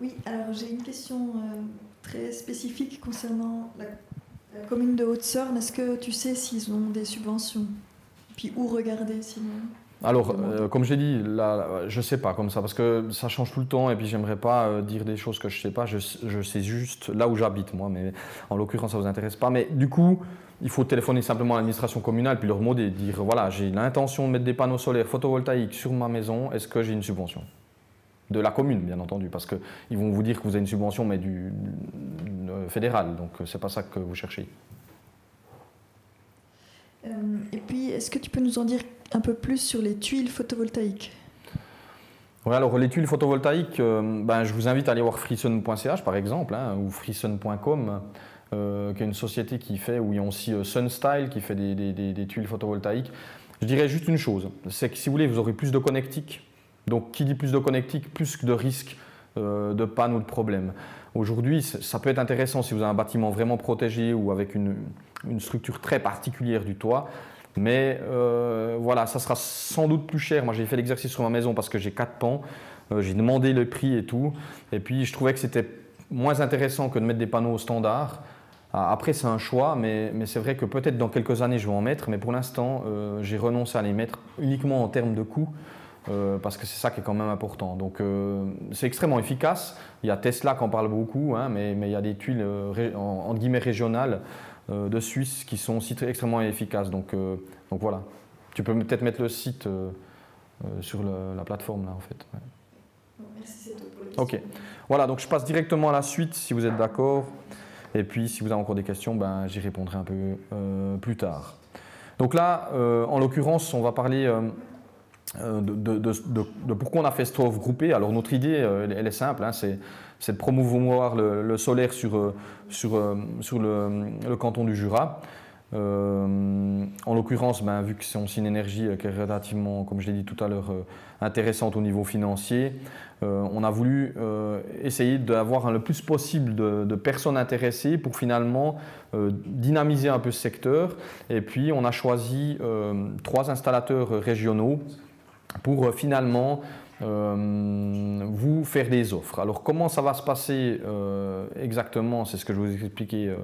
Oui, alors j'ai une question très spécifique concernant la commune de Haute-Sorne. Est-ce que tu sais s'ils ont des subventions? Puis où regarder sinon? Alors, comme j'ai dit, là, je ne sais pas comme ça, parce que ça change tout le temps et puis j'aimerais pas dire des choses que je ne sais pas. Je sais juste là où j'habite, moi, mais en l'occurrence, ça ne vous intéresse pas. Mais du coup, il faut téléphoner simplement à l'administration communale puis leur demander, dire voilà, j'ai l'intention de mettre des panneaux solaires photovoltaïques sur ma maison, est-ce que j'ai une subvention? De la commune, bien entendu, parce qu'ils vont vous dire que vous avez une subvention, mais du fédéral, donc ce n'est pas ça que vous cherchez. Et puis, est-ce que tu peux nous en dire un peu plus sur les tuiles photovoltaïques? Oui, alors les tuiles photovoltaïques, je vous invite à aller voir freesun.ch par exemple, ou freesun.com, qui est une société qui fait, où il y a aussi Sunstyle qui fait des tuiles photovoltaïques. Je dirais juste une chose, c'est que si vous voulez, vous aurez plus de connectiques. Donc qui dit plus de connectiques, plus de risques de panne ou de problème. Aujourd'hui, ça peut être intéressant si vous avez un bâtiment vraiment protégé ou avec une structure très particulière du toit. Mais voilà, ça sera sans doute plus cher. Moi, j'ai fait l'exercice sur ma maison parce que j'ai 4 pans. J'ai demandé le prix et tout. Et puis, je trouvais que c'était moins intéressant que de mettre des panneaux standards. Après, c'est un choix, mais c'est vrai que peut-être dans quelques années, je vais en mettre. Mais pour l'instant, j'ai renoncé à les mettre uniquement en termes de coût. Parce que c'est ça qui est quand même important. Donc c'est extrêmement efficace. Il y a Tesla qui en parle beaucoup, mais il y a des tuiles entre guillemets régionales de Suisse qui sont aussi extrêmement efficaces. Donc voilà. Tu peux peut-être mettre le site sur la plateforme là en fait. Ouais. Merci, c'est tout pour les questions. Ok. Voilà, donc je passe directement à la suite si vous êtes d'accord. Et puis si vous avez encore des questions, j'y répondrai un peu plus tard. Donc là, en l'occurrence, on va parler de pourquoi on a fait cette offre groupée. Alors notre idée, elle est simple, c'est de promouvoir le solaire sur le canton du Jura. En l'occurrence, vu que c'est aussi une énergie qui est relativement, comme je l'ai dit tout à l'heure, intéressante au niveau financier, on a voulu essayer d'avoir le plus possible de personnes intéressées pour finalement dynamiser un peu ce secteur. Et puis on a choisi 3 installateurs régionaux pour finalement vous faire des offres. Alors comment ça va se passer exactement, c'est ce que je vais vous expliquer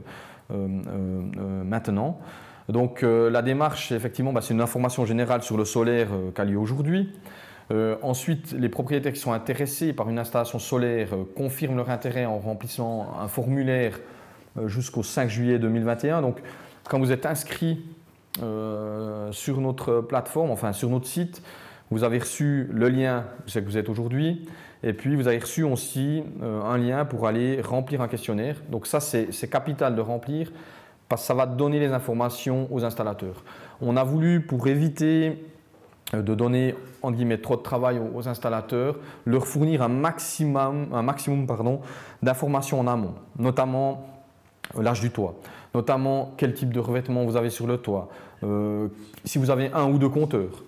maintenant. Donc la démarche, effectivement, c'est une information générale sur le solaire qui a lieu aujourd'hui. Ensuite, les propriétaires qui sont intéressés par une installation solaire confirment leur intérêt en remplissant un formulaire jusqu'au 5 juillet 2021. Donc quand vous êtes inscrit sur notre plateforme, enfin sur notre site, vous avez reçu le lien, c'est que vous êtes aujourd'hui, et puis vous avez reçu aussi un lien pour aller remplir un questionnaire. Donc ça, c'est capital de remplir parce que ça va donner les informations aux installateurs. On a voulu, pour éviter de donner entre guillemets trop de travail aux installateurs, leur fournir un maximum d'informations en amont, notamment l'âge du toit. notamment quel type de revêtement vous avez sur le toit, si vous avez 1 ou 2 compteurs,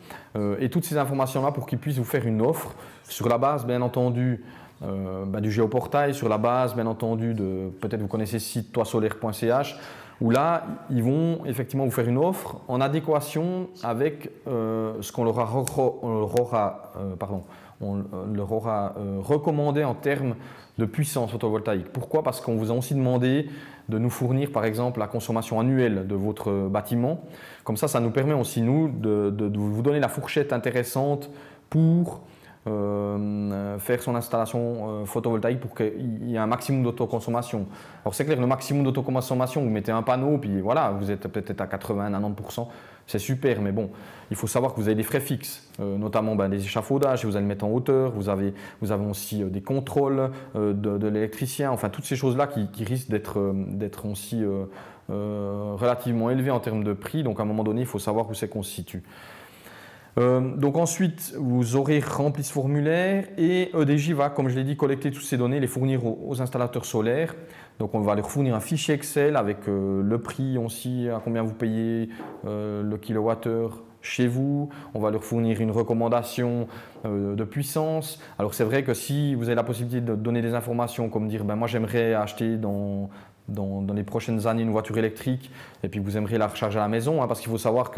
et toutes ces informations-là pour qu'ils puissent vous faire une offre sur la base, bien entendu, du géoportail, sur la base, bien entendu, peut-être vous connaissez le site toitsolaire.ch, où là, ils vont effectivement vous faire une offre en adéquation avec ce qu'on leur aura recommandé en termes de puissance photovoltaïque. Pourquoi? Parce qu'on vous a aussi demandé de nous fournir par exemple la consommation annuelle de votre bâtiment. Comme ça nous permet aussi nous de vous donner la fourchette intéressante pour faire son installation photovoltaïque pour qu'il y ait un maximum d'autoconsommation. Alors c'est clair, le maximum d'autoconsommation, vous mettez un panneau, puis voilà, vous êtes peut-être à 80-90%, c'est super, mais bon, il faut savoir que vous avez des frais fixes, notamment des échafaudages, vous allez le mettre en hauteur, vous avez aussi des contrôles de l'électricien, enfin toutes ces choses-là qui risquent d'être aussi relativement élevées en termes de prix, donc à un moment donné, il faut savoir où c'est qu'on se situe. Donc ensuite, vous aurez rempli ce formulaire et EDJ va, comme je l'ai dit, collecter toutes ces données, les fournir aux installateurs solaires. Donc on va leur fournir un fichier Excel avec le prix aussi, à combien vous payez le kilowattheure chez vous. On va leur fournir une recommandation de puissance. Alors c'est vrai que si vous avez la possibilité de donner des informations comme dire moi j'aimerais acheter dans les prochaines années une voiture électrique et puis vous aimeriez la recharger à la maison, parce qu'il faut savoir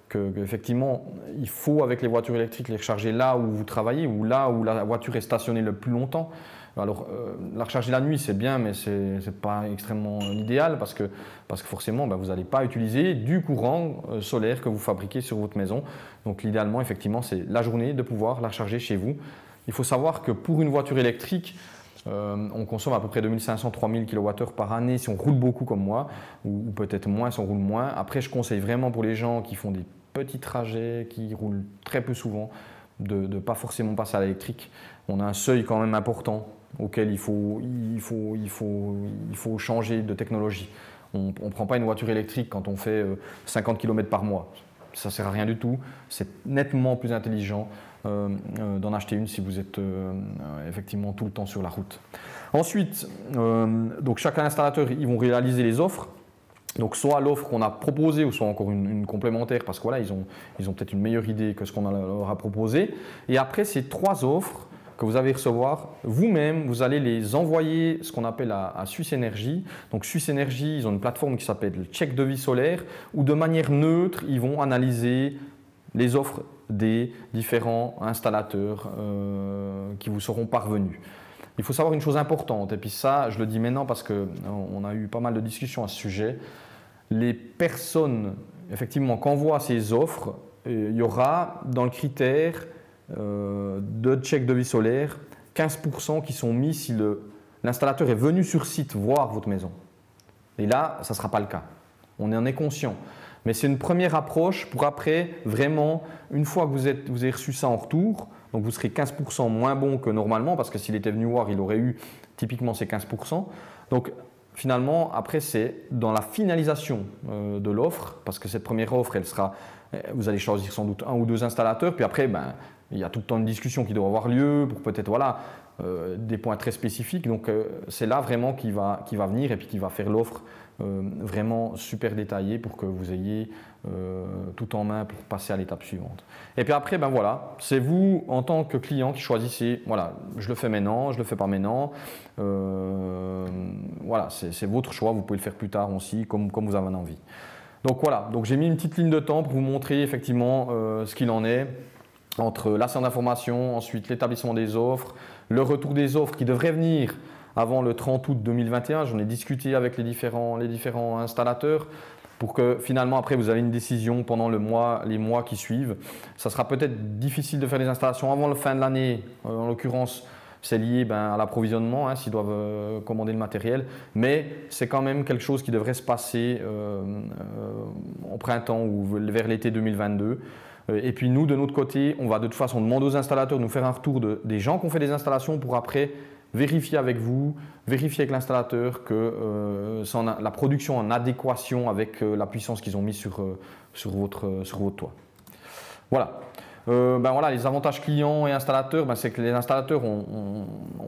qu'effectivement, il faut avec les voitures électriques les recharger là où vous travaillez ou là où la voiture est stationnée le plus longtemps. Alors, la recharger la nuit, c'est bien, mais ce n'est pas extrêmement l'idéal parce que forcément, vous n'allez pas utiliser du courant solaire que vous fabriquez sur votre maison. Donc, l'idéalement, effectivement, c'est la journée de pouvoir la recharger chez vous. Il faut savoir que pour une voiture électrique, on consomme à peu près 2500-3000 kWh par année si on roule beaucoup comme moi, ou peut-être moins si on roule moins. Après, je conseille vraiment pour les gens qui font des petits trajets, qui roulent très peu souvent, de ne pas forcément passer à l'électrique. On a un seuil quand même important auquel il faut changer de technologie. On ne prend pas une voiture électrique quand on fait 50 km par mois. Ça ne sert à rien du tout. C'est nettement plus intelligent d'en acheter une si vous êtes effectivement tout le temps sur la route. Ensuite, donc chaque installateur, ils vont réaliser les offres. Donc soit l'offre qu'on a proposée ou soit encore une complémentaire parce que voilà, ils ont peut-être une meilleure idée que ce qu'on leur a proposé. Et après ces 3 offres que vous allez recevoir, vous-même, vous allez les envoyer ce qu'on appelle à Suisse Énergie. Donc Suisse Énergie, ils ont une plateforme qui s'appelle le check devis solaire où de manière neutre, ils vont analyser les offres des différents installateurs qui vous seront parvenus. Il faut savoir une chose importante, et puis ça, je le dis maintenant parce qu'on a eu pas mal de discussions à ce sujet. Les personnes, effectivement, qui envoient ces offres, il y aura dans le critère de check devis solaire 15% qui sont mis si l'installateur est venu sur site voir votre maison. Et là, ça ne sera pas le cas. On en est conscient. Mais c'est une première approche pour après, vraiment, une fois que vous avez reçu ça en retour, donc vous serez 15% moins bon que normalement, parce que s'il était venu voir, il aurait eu typiquement ces 15%. Donc finalement, après, c'est dans la finalisation de l'offre, parce que cette première offre, vous allez choisir sans doute 1 ou 2 installateurs, puis après, il y a tout le temps une discussion qui doit avoir lieu pour peut-être des points très spécifiques. Donc c'est là vraiment qui va venir et puis qui va faire l'offre vraiment super détaillée pour que vous ayez tout en main pour passer à l'étape suivante. Et puis après, voilà, c'est vous en tant que client qui choisissez, voilà, je le fais maintenant, je le fais pas maintenant. Voilà, c'est votre choix, vous pouvez le faire plus tard aussi, comme vous avez envie. Donc voilà, donc j'ai mis une petite ligne de temps pour vous montrer effectivement ce qu'il en est entre la séance d'information, ensuite l'établissement des offres, le retour des offres qui devrait venir avant le 30 août 2021. J'en ai discuté avec les différents installateurs pour que finalement après vous avez une décision pendant les mois qui suivent. Ça sera peut-être difficile de faire des installations avant la fin de l'année, en l'occurrence c'est lié à l'approvisionnement, s'ils doivent commander le matériel, mais c'est quand même quelque chose qui devrait se passer au printemps ou vers l'été 2022. Et puis nous, de notre côté, on va de toute façon demander aux installateurs de nous faire un retour des gens qui ont fait des installations pour après vérifier avec vous, vérifier avec l'installateur que la production est en adéquation avec la puissance qu'ils ont mise sur votre toit. Voilà. Ben voilà, les avantages clients et installateurs, ben c'est que les installateurs, on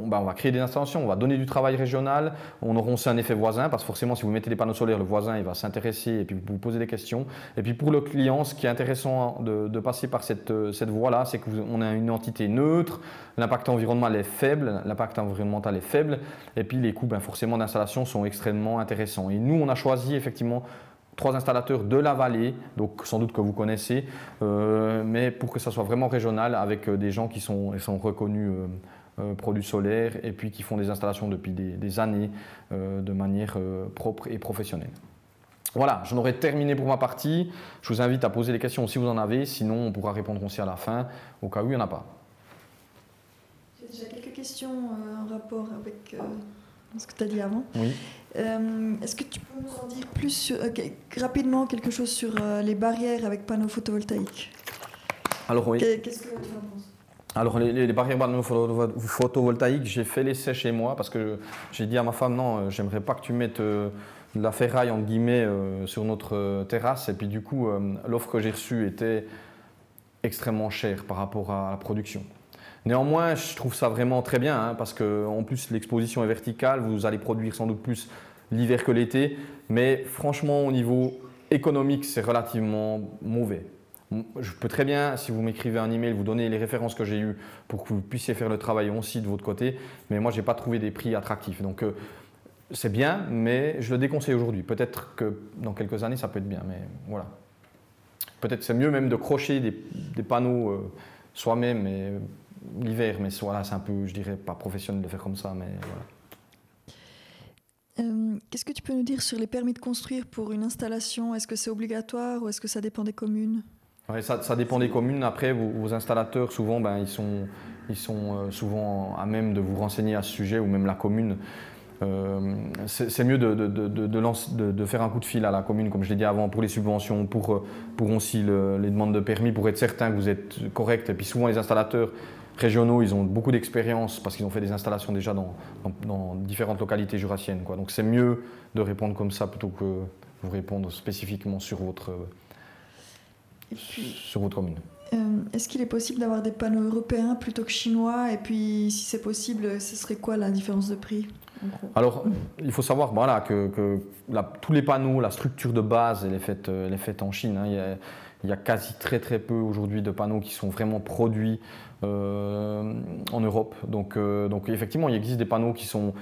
va créer des installations, on va donner du travail régional, on aura aussi un effet voisin parce que forcément si vous mettez des panneaux solaires, le voisin il va s'intéresser et puis vous poser des questions. Et puis pour le client, ce qui est intéressant de passer par cette voie-là, c'est qu'on a une entité neutre, l'impact environnemental est faible et puis les coûts ben, forcément d'installation sont extrêmement intéressants. Et nous on a choisi effectivement 3 installateurs de la vallée, donc sans doute que vous connaissez, mais pour que ça soit vraiment régional avec des gens qui sont reconnus produits solaires et puis qui font des installations depuis des années de manière propre et professionnelle. Voilà, j'en aurais terminé pour ma partie. Je vous invite à poser des questions si vous en avez, sinon on pourra répondre aussi à la fin, au cas où il n'y en a pas. J'ai déjà quelques questions en rapport avec ce que tu as dit avant. Oui. Est-ce que tu peux nous en dire plus rapidement quelque chose sur les barrières avec panneaux photovoltaïques? Alors oui. Qu'est-ce que tu en penses? Alors les barrières panneaux photovoltaïques, j'ai fait l'essai chez moi parce que j'ai dit à ma femme non, j'aimerais pas que tu mettes de la ferraille entre guillemets sur notre terrasse et puis du coup l'offre que j'ai reçue était extrêmement chère par rapport à la production. Néanmoins, je trouve ça vraiment très bien hein, parce qu'en plus l'exposition est verticale, vous allez produire sans doute plus l'hiver que l'été, mais franchement au niveau économique c'est relativement mauvais. Je peux très bien, si vous m'écrivez un email, vous donner les références que j'ai eues pour que vous puissiez faire le travail aussi de votre côté, mais moi je n'ai pas trouvé des prix attractifs. Donc c'est bien, mais je le déconseille aujourd'hui. Peut-être que dans quelques années ça peut être bien, mais voilà. Peut-être c'est mieux même de crocher des panneaux soi-même l'hiver, mais voilà, c'est un peu, je dirais, pas professionnel de faire comme ça, mais voilà. Qu'est-ce que tu peux nous dire sur les permis de construire pour une installation? Est-ce que c'est obligatoire ou est-ce que ça dépend des communes? Ouais, ça dépend des communes. Après, vos installateurs, souvent, ben, ils sont souvent à même de vous renseigner à ce sujet, ou même la commune. C'est mieux de faire un coup de fil à la commune, comme je l'ai dit avant, pour les subventions, pour aussi les demandes de permis, pour être certain que vous êtes correct. Et puis souvent, les installateurs régionaux, ils ont beaucoup d'expérience parce qu'ils ont fait des installations déjà dans différentes localités jurassiennes, quoi. Donc c'est mieux de répondre comme ça plutôt que vous répondre spécifiquement sur votre commune. Est-ce qu'il est possible d'avoir des panneaux européens plutôt que chinois? Et puis si c'est possible, ce serait quoi la différence de prix? Alors, il faut savoir voilà, que tous les panneaux, la structure de base, elle est faite en Chine. Hein. Il y a quasi très peu aujourd'hui de panneaux qui sont vraiment produits en Europe. Donc effectivement, il existe des panneaux qui sont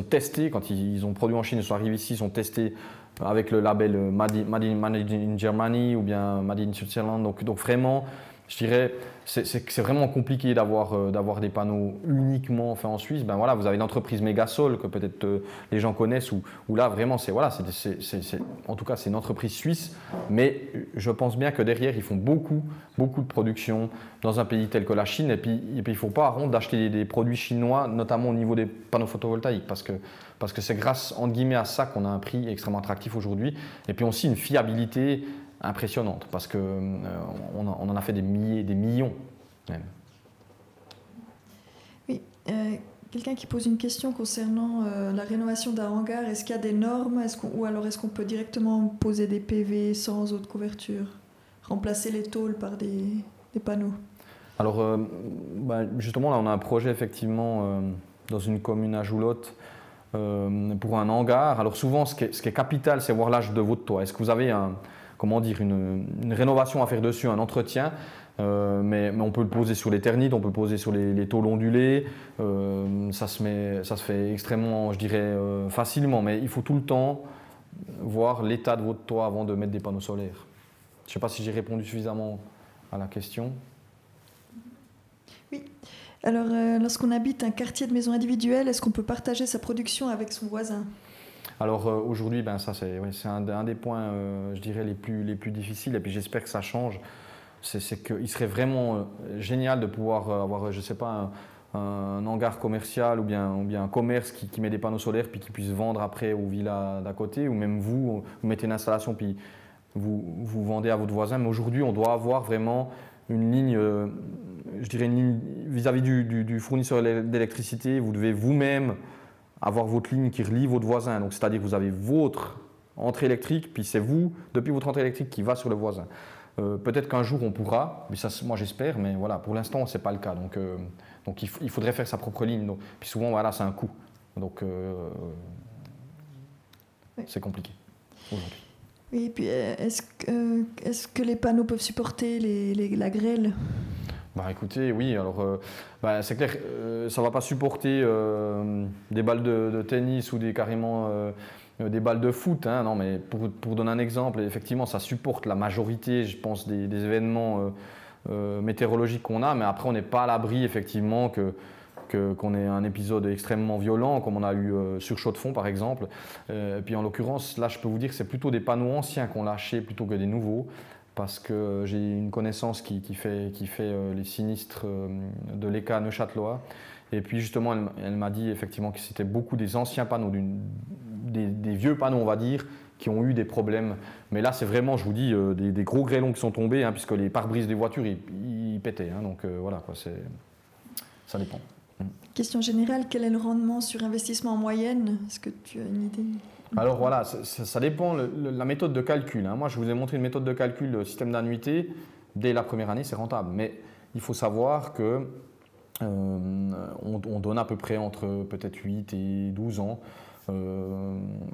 testés. Quand ils ont produit en Chine, ils sont arrivés ici, ils sont testés avec le label Made in Germany ou bien Made in Switzerland. Donc vraiment, je dirais, c'est vraiment compliqué d'avoir des panneaux uniquement faits en Suisse. Ben voilà, vous avez l'entreprise Megasol que peut-être les gens connaissent, où là vraiment en tout cas c'est une entreprise suisse, mais je pense bien que derrière ils font beaucoup de production dans un pays tel que la Chine. Et puis il ne faut pas avoir honte d'acheter des produits chinois, notamment au niveau des panneaux photovoltaïques, parce que c'est grâce entre guillemets à ça qu'on a un prix extrêmement attractif aujourd'hui. Et puis aussi une fiabilité impressionnante parce qu'on en a fait des millions même. Oui, quelqu'un qui pose une question concernant la rénovation d'un hangar. Est-ce qu'il y a des normes ou alors est-ce qu'on peut directement poser des PV sans eau de couverture, remplacer les tôles par des panneaux? Alors justement là on a un projet effectivement dans une commune à Joulotte pour un hangar. Alors souvent ce qui est capital c'est voir l'âge de votre toit. Est-ce que vous avez une rénovation à faire dessus, un entretien, mais on peut le poser sur les ternites, on peut le poser sur les tôles ondulées, ça se fait extrêmement, je dirais, facilement, mais il faut tout le temps voir l'état de votre toit avant de mettre des panneaux solaires. Je ne sais pas si j'ai répondu suffisamment à la question. Oui. Alors, lorsqu'on habite un quartier de maison individuelle, est-ce qu'on peut partager sa production avec son voisin? Alors aujourd'hui, ça c'est un des points, je dirais, les plus difficiles, et puis j'espère que ça change. C'est qu'il serait vraiment génial de pouvoir avoir, je ne sais pas, un hangar commercial ou bien un commerce qui met des panneaux solaires puis qui puisse vendre après aux villas d'à côté, ou même vous mettez une installation puis vous vendez à votre voisin. Mais aujourd'hui, on doit avoir vraiment une ligne, je dirais une ligne vis-à-vis du fournisseur d'électricité. Vous devez vous-même avoir votre ligne qui relie votre voisin. Donc, c'est-à-dire que vous avez votre entrée électrique, puis c'est vous, depuis votre entrée électrique, qui va sur le voisin. Peut-être qu'un jour on pourra, mais ça, moi j'espère, mais voilà, pour l'instant ce n'est pas le cas. Donc il faudrait faire sa propre ligne. Donc, puis souvent, voilà, c'est un coût. Donc c'est compliqué aujourd'hui. Oui, et puis est-ce que les panneaux peuvent supporter la grêle? Bah écoutez, oui, alors c'est clair, ça ne va pas supporter des balles de tennis ou carrément des balles de foot, hein, non, mais pour donner un exemple, effectivement, ça supporte la majorité, je pense, des événements météorologiques qu'on a, mais après, on n'est pas à l'abri, effectivement, qu'on ait un épisode extrêmement violent, comme on a eu sur Chaux-de-Fonds, par exemple. Et puis, en l'occurrence, là, je peux vous dire que c'est plutôt des panneaux anciens qu'on lâchait plutôt que des nouveaux, parce que j'ai une connaissance qui fait les sinistres de l'ECA neuchâtelois. Et puis justement, elle m'a dit effectivement que c'était beaucoup des anciens panneaux, des vieux panneaux, on va dire, qui ont eu des problèmes. Mais là, c'est vraiment, je vous dis, des gros grêlons qui sont tombés, hein, puisque les pare-brises des voitures, ils pétaient. Hein, donc voilà, quoi, ça dépend. Question générale, quel est le rendement sur investissement en moyenne? Est-ce que tu as une idée? Alors voilà, ça dépend la méthode de calcul. Hein. Moi, je vous ai montré une méthode de calcul, le système d'annuité. Dès la première année, c'est rentable. Mais il faut savoir que on donne à peu près entre peut-être 8 et 12 ans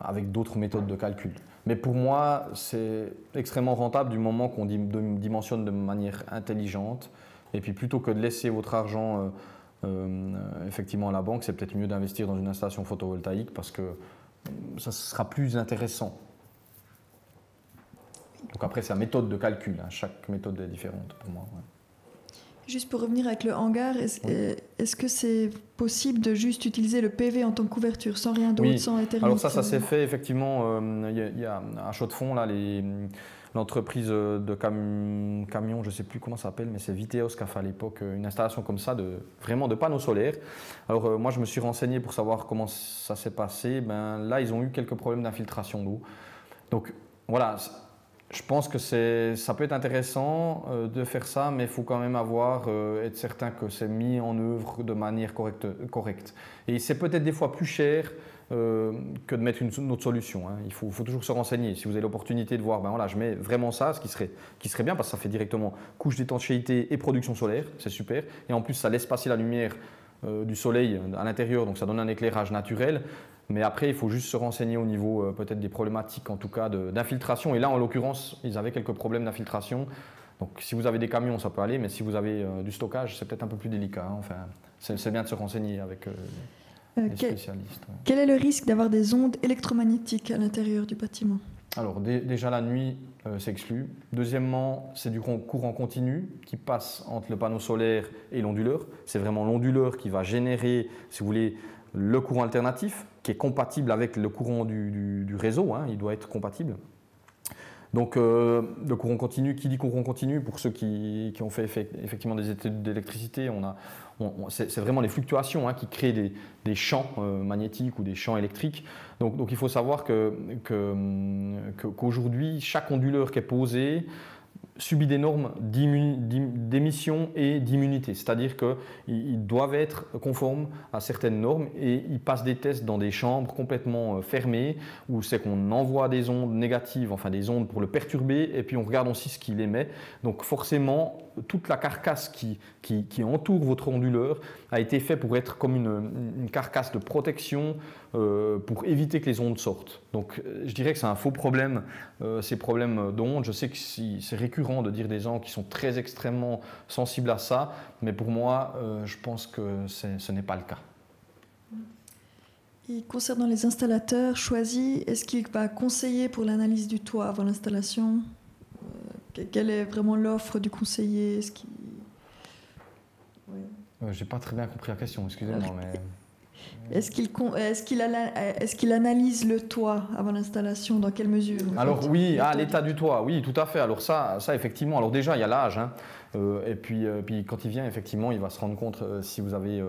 avec d'autres méthodes de calcul. Mais pour moi, c'est extrêmement rentable du moment qu'on dimensionne de manière intelligente. Et puis plutôt que de laisser votre argent effectivement à la banque, c'est peut-être mieux d'investir dans une installation photovoltaïque parce que ça sera plus intéressant. Donc après, c'est la méthode de calcul. Hein. Chaque méthode est différente pour moi. Ouais. Juste pour revenir avec le hangar, est-ce que c'est possible de juste utiliser le PV en tant que couverture, sans rien d'autre, sans les thermiques? Alors ça s'est fait effectivement. Il y a à Chaux-de-Fonds, là, l'entreprise de camions, je ne sais plus comment ça s'appelle, mais c'est Viteos qui a fait à l'époque une installation comme ça, vraiment de panneaux solaires. Alors moi, je me suis renseigné pour savoir comment ça s'est passé. Ben, là, ils ont eu quelques problèmes d'infiltration d'eau. Donc voilà, je pense que ça peut être intéressant de faire ça, mais il faut quand même être certain que c'est mis en œuvre de manière correcte. Et c'est peut-être des fois plus cher que de mettre une autre solution. Hein. Il faut toujours se renseigner. Si vous avez l'opportunité de voir, ben voilà, je mets vraiment ça, ce qui serait bien, parce que ça fait directement couche d'étanchéité et production solaire, c'est super. Et en plus, ça laisse passer la lumière du soleil à l'intérieur, donc ça donne un éclairage naturel. Mais après, il faut juste se renseigner au niveau peut-être des problématiques, en tout cas d'infiltration. Et là, en l'occurrence, ils avaient quelques problèmes d'infiltration. Donc, si vous avez des camions, ça peut aller, mais si vous avez du stockage, c'est peut-être un peu plus délicat. Hein. Enfin, c'est bien de se renseigner avec les spécialistes. Ouais. Quel est le risque d'avoir des ondes électromagnétiques à l'intérieur du bâtiment? Alors, déjà la nuit, c'est exclu. Deuxièmement, c'est du courant continu qui passe entre le panneau solaire et l'onduleur. C'est vraiment l'onduleur qui va générer, si vous voulez, le courant alternatif qui est compatible avec le courant du réseau, hein, il doit être compatible. Donc le courant continu, qui dit courant continu, pour ceux qui ont fait effectivement des études d'électricité, c'est vraiment les fluctuations qui créent des champs magnétiques ou des champs électriques. Donc il faut savoir qu'aujourd'hui, chaque onduleur qui est posé subit des normes d'émission et d'immunité, c'est-à-dire qu'ils doivent être conformes à certaines normes et ils passent des tests dans des chambres complètement fermées où c'est qu'on envoie des ondes négatives, enfin des ondes pour le perturber et puis on regarde aussi ce qu'il émet. Donc forcément, toute la carcasse qui entoure votre onduleur a été faite pour être comme une carcasse de protection pour éviter que les ondes sortent. Donc je dirais que c'est un faux problème, ces problèmes d'ondes. Je sais que c'est récurrent de dire des gens qui sont très extrêmement sensibles à ça, mais pour moi, je pense que ce n'est pas le cas. Et concernant les installateurs choisis, est-ce qu'il va conseiller pour l'analyse du toit avant l'installation? Quelle est vraiment l'offre du conseiller? J'ai pas très bien compris la question, excusez-moi. Mais... Est-ce qu'il analyse le toit avant l'installation? Dans quelle mesure? Alors oui, l'état du toit, oui, tout à fait. Alors ça effectivement, alors déjà il y a l'âge, hein, et puis quand il vient, effectivement, il va se rendre compte si vous avez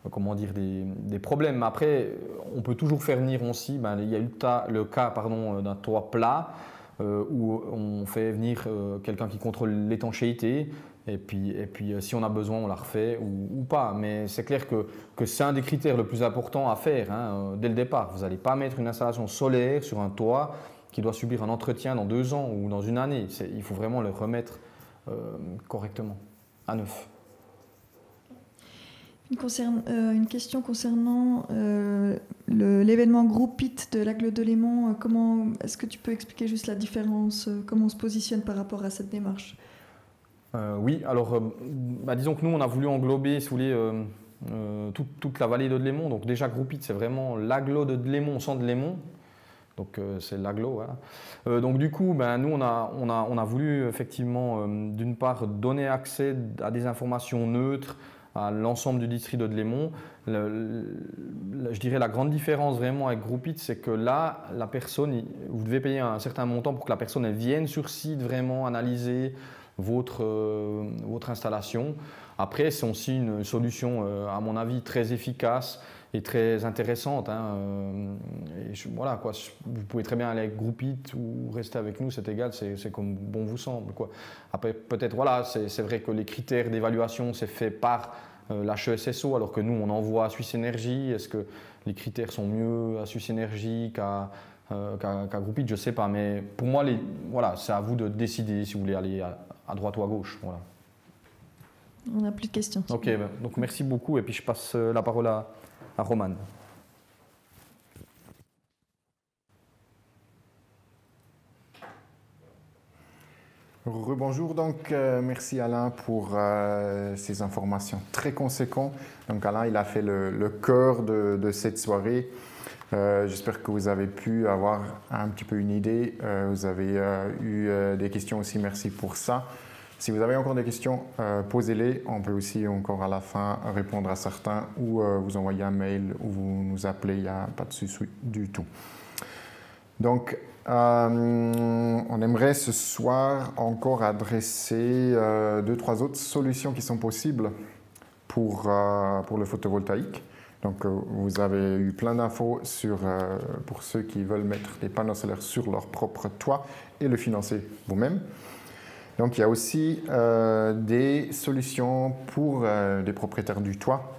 des problèmes. Après, on peut toujours faire venir aussi, il y a eu le cas d'un toit plat, où on fait venir quelqu'un qui contrôle l'étanchéité et puis si on a besoin on la refait ou pas, mais c'est clair que c'est un des critères le plus important à faire, hein, dès le départ. Vous n'allez pas mettre une installation solaire sur un toit qui doit subir un entretien dans 2 ans ou dans 1 année. Il faut vraiment le remettre correctement, à neuf. Une question concernant l'événement Groupe IT de l'Aglo de Léman. Est-ce que tu peux expliquer juste la différence, comment on se positionne par rapport à cette démarche? Oui, alors disons que nous on a voulu englober, si vous voulez, toute la vallée de Delémont. Donc déjà Groupe IT, c'est vraiment l'Aglo de Delémont sans Delémont. Donc c'est l'Aglo. Voilà. Donc du coup, nous on a voulu effectivement d'une part donner accès à des informations neutres à l'ensemble du district de Delémont. Je dirais la grande différence vraiment avec Groupe IT, c'est que là, la personne, vous devez payer un certain montant pour que la personne elle vienne sur site vraiment analyser votre installation. Après, c'est aussi une solution, à mon avis, très efficace et très intéressante. Voilà, quoi. Vous pouvez très bien aller avec Groupe IT ou rester avec nous, c'est égal, c'est comme bon vous semble, quoi. Après, peut-être, voilà, c'est vrai que les critères d'évaluation, c'est fait par l'HESSO, alors que nous, on envoie à Suisse Énergie. Est-ce que les critères sont mieux à Suisse Énergie qu'à Groupe IT? Je ne sais pas, mais pour moi, voilà, c'est à vous de décider si vous voulez aller à droite ou à gauche. Voilà. On n'a plus de questions. Ok, donc merci beaucoup et puis je passe la parole à Romane. Rebonjour, donc merci Alain pour ces informations très conséquentes. Donc Alain, il a fait le cœur de cette soirée. J'espère que vous avez pu avoir un petit peu une idée. Vous avez eu des questions aussi, merci pour ça. Si vous avez encore des questions, posez-les. On peut aussi encore à la fin répondre à certains ou vous envoyer un mail ou vous nous appelez, il n'y a pas de souci du tout. Donc, on aimerait ce soir encore adresser 2-3 autres solutions qui sont possibles pour le photovoltaïque. Donc, vous avez eu plein d'infos pour ceux qui veulent mettre des panneaux solaires sur leur propre toit et le financer vous-même. Donc, il y a aussi des solutions pour des propriétaires du toit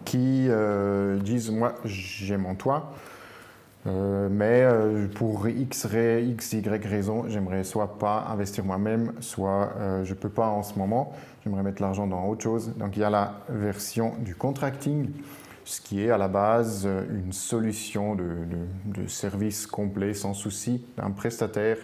qui disent « Moi, j'ai mon toit, mais pour X, Y raison, j'aimerais soit pas investir moi-même, soit je ne peux pas en ce moment, j'aimerais mettre l'argent dans autre chose. » Donc, il y a la version du contracting, ce qui est à la base une solution de service complet, sans souci, d'un prestataire.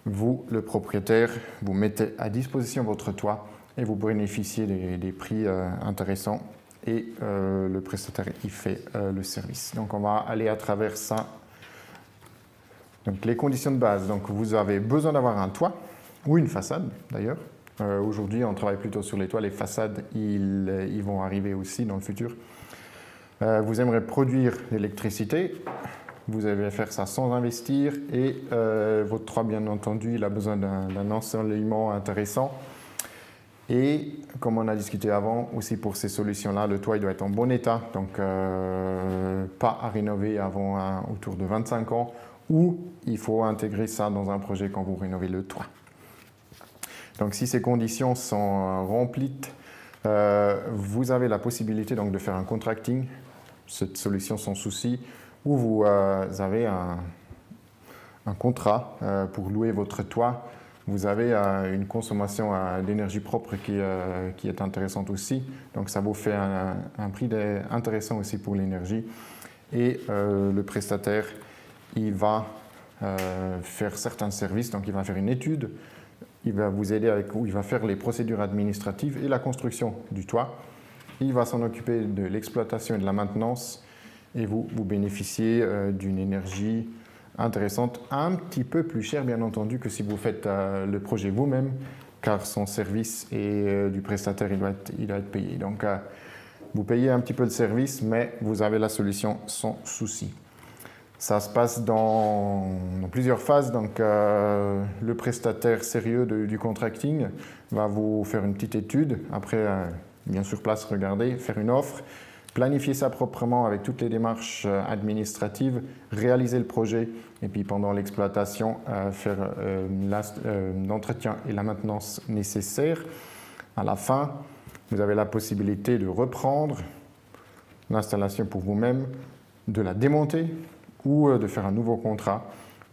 Vous, le propriétaire, vous mettez à disposition votre toit et vous bénéficiez des prix intéressants et le prestataire il fait le service. Donc on va aller à travers ça. Donc les conditions de base, donc vous avez besoin d'avoir un toit ou une façade d'ailleurs. Aujourd'hui on travaille plutôt sur les toits, les façades ils vont arriver aussi dans le futur. Vous aimeriez produire l'électricité. Vous allez faire ça sans investir et votre toit, bien entendu, il a besoin d'un ensoleillement intéressant. Et comme on a discuté avant, aussi pour ces solutions-là, le toit il doit être en bon état, donc pas à rénover avant autour de 25 ans, ou il faut intégrer ça dans un projet quand vous rénovez le toit. Donc si ces conditions sont remplies, vous avez la possibilité donc, de faire un contracting, cette solution sans souci, où vous avez un contrat pour louer votre toit. Vous avez une consommation d'énergie propre qui est intéressante aussi. Donc ça vous fait un prix intéressant aussi pour l'énergie. Et le prestataire, il va faire certains services. Donc il va faire une étude, il va vous aider il va faire les procédures administratives et la construction du toit. Il va s'en occuper de l'exploitation et de la maintenance. Et vous bénéficiez d'une énergie intéressante, un petit peu plus chère bien entendu que si vous faites le projet vous-même, car son service et du prestataire il doit être payé. Donc vous payez un petit peu le service, mais vous avez la solution sans souci. Ça se passe dans plusieurs phases. Donc le prestataire sérieux du contracting va vous faire une petite étude, après bien sur place regarder, faire une offre, planifier ça proprement avec toutes les démarches administratives, réaliser le projet et puis pendant l'exploitation, faire l'entretien et la maintenance nécessaires. À la fin, vous avez la possibilité de reprendre l'installation pour vous-même, de la démonter ou de faire un nouveau contrat.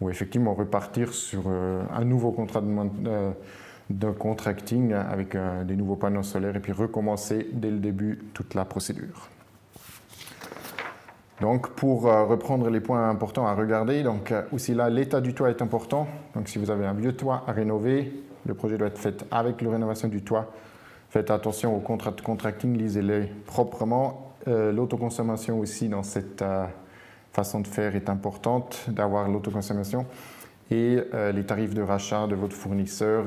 ou effectivement repartir sur un nouveau contrat de contracting avec des nouveaux panneaux solaires et puis recommencer dès le début toute la procédure. Donc pour reprendre les points importants à regarder, donc aussi là l'état du toit est important. Donc si vous avez un vieux toit à rénover, le projet doit être fait avec la rénovation du toit. Faites attention aux contrats de contracting, lisez-les proprement. L'autoconsommation aussi dans cette façon de faire est importante, d'avoir l'autoconsommation. Et les tarifs de rachat de votre fournisseur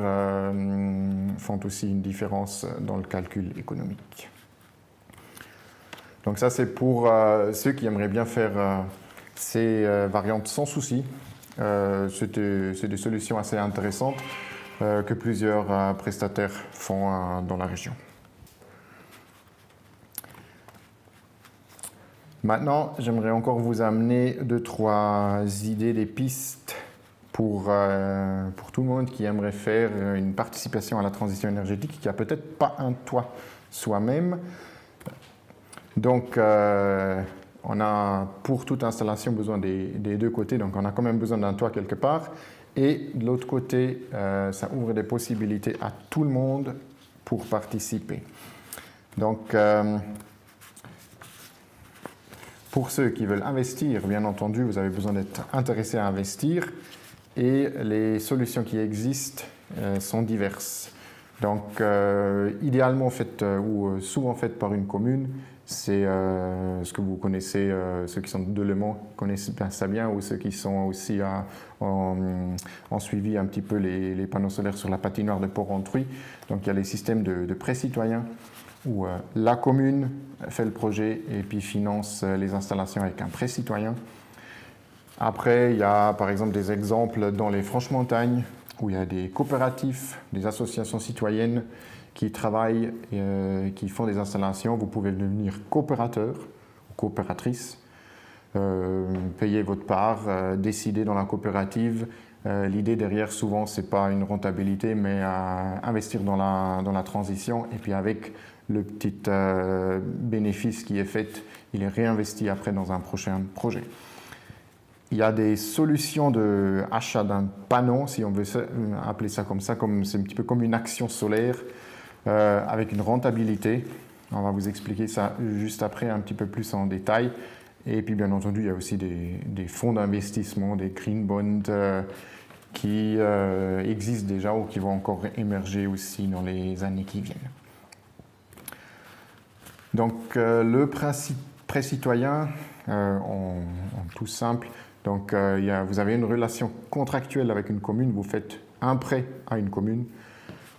font aussi une différence dans le calcul économique. Donc ça, c'est pour ceux qui aimeraient bien faire ces variantes sans souci. C'est des solutions assez intéressantes que plusieurs prestataires font dans la région. Maintenant, j'aimerais encore vous amener 2-3 idées, des pistes pour tout le monde qui aimerait faire une participation à la transition énergétique, qui n'a peut-être pas un toit soi-même. Donc, on a pour toute installation besoin des deux côtés, donc on a quand même besoin d'un toit quelque part. Et de l'autre côté, ça ouvre des possibilités à tout le monde pour participer. Donc, pour ceux qui veulent investir, bien entendu, vous avez besoin d'être intéressé à investir. Et les solutions qui existent sont diverses. Donc, idéalement faites ou souvent faites par une commune, c'est ce que vous connaissez, ceux qui sont de Le Mans connaissent ça bien, ou ceux qui sont aussi en suivi un petit peu les panneaux solaires sur la patinoire de Port-Rentruy. Donc, il y a les systèmes de prêts citoyens où la commune fait le projet et puis finance les installations avec un prêt citoyen. Après, il y a par exemple des exemples dans les Franches-Montagnes où il y a des coopératifs, des associations citoyennes qui travaillent, qui font des installations. Vous pouvez devenir coopérateur ou coopératrice, payer votre part, décider dans la coopérative. L'idée derrière, souvent, ce n'est pas une rentabilité, mais investir dans la transition. Et puis avec le petit bénéfice qui est fait, il est réinvesti après dans un prochain projet. Il y a des solutions d'achat d'un panneau, si on veut appeler ça comme ça, c'est un petit peu comme une action solaire avec une rentabilité. On va vous expliquer ça juste après un petit peu plus en détail. Et puis bien entendu, il y a aussi des fonds d'investissement, des green bonds qui existent déjà ou qui vont encore émerger aussi dans les années qui viennent. Donc le principe prêt citoyen, en tout simple, donc vous avez une relation contractuelle avec une commune, vous faites un prêt à une commune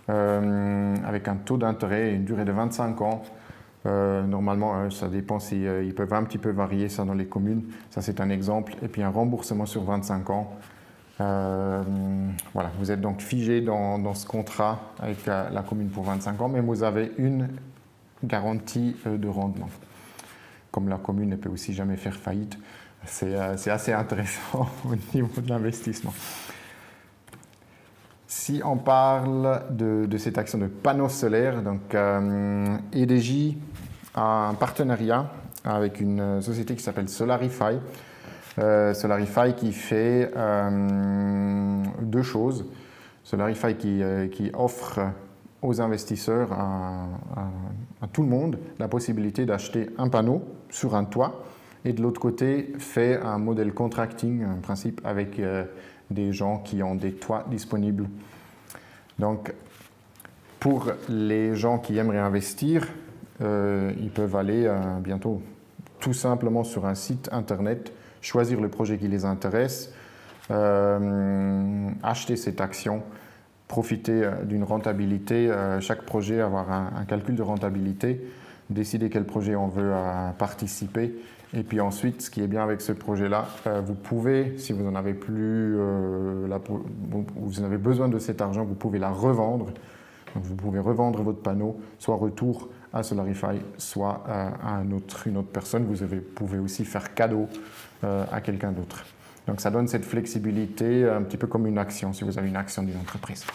avec un taux d'intérêt et une durée de 25 ans. Normalement, ça dépend ils peuvent un petit peu varier ça dans les communes, ça c'est un exemple, et puis un remboursement sur 25 ans. Voilà, vous êtes donc figé dans ce contrat avec la commune pour 25 ans, mais vous avez une garantie de rendement. Comme la commune ne peut aussi jamais faire faillite, c'est assez intéressant au niveau de l'investissement. Si on parle de cette action de panneaux solaires, donc EDJ a un partenariat avec une société qui s'appelle Solarify. Solarify qui fait deux choses. Solarify qui offre aux investisseurs, à tout le monde, la possibilité d'acheter un panneau sur un toit, et de l'autre côté fait un modèle contracting, un principe avec des gens qui ont des toits disponibles. Donc pour les gens qui aimeraient investir, ils peuvent aller bientôt tout simplement sur un site internet, choisir le projet qui les intéresse, acheter cette action, profiter d'une rentabilité, chaque projet avoir un calcul de rentabilité, décider quel projet on veut participer, et puis ensuite, ce qui est bien avec ce projet-là, vous pouvez, si vous en avez plus, vous en avez besoin de cet argent, vous pouvez la revendre. Donc vous pouvez revendre votre panneau, soit retour à Solarify, soit à une autre personne. Vous pouvez aussi faire cadeau à quelqu'un d'autre. Donc ça donne cette flexibilité, un petit peu comme une action, si vous avez une action d'une entreprise.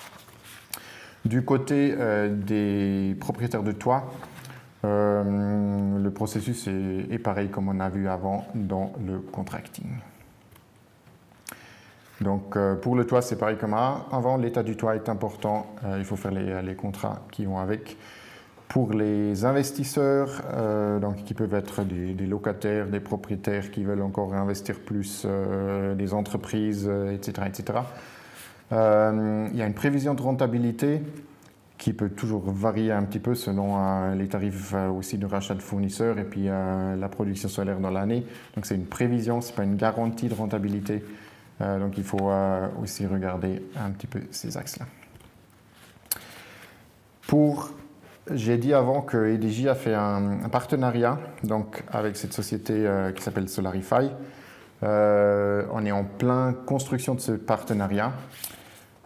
Du côté des propriétaires de toits, le processus est pareil comme on a vu avant dans le contracting. Donc pour le toit, c'est pareil comme avant, l'état du toit est important, il faut faire les contrats qui vont avec. Pour les investisseurs, donc, qui peuvent être des locataires, des propriétaires qui veulent encore investir plus, des entreprises, etc. etc. Il y a une prévision de rentabilité qui peut toujours varier un petit peu selon les tarifs aussi de rachat de fournisseurs et puis la production solaire dans l'année. Donc c'est une prévision, ce n'est pas une garantie de rentabilité. Donc il faut aussi regarder un petit peu ces axes-là. J'ai dit avant que EDJ a fait un partenariat donc, avec cette société qui s'appelle Solarify. On est en pleine construction de ce partenariat.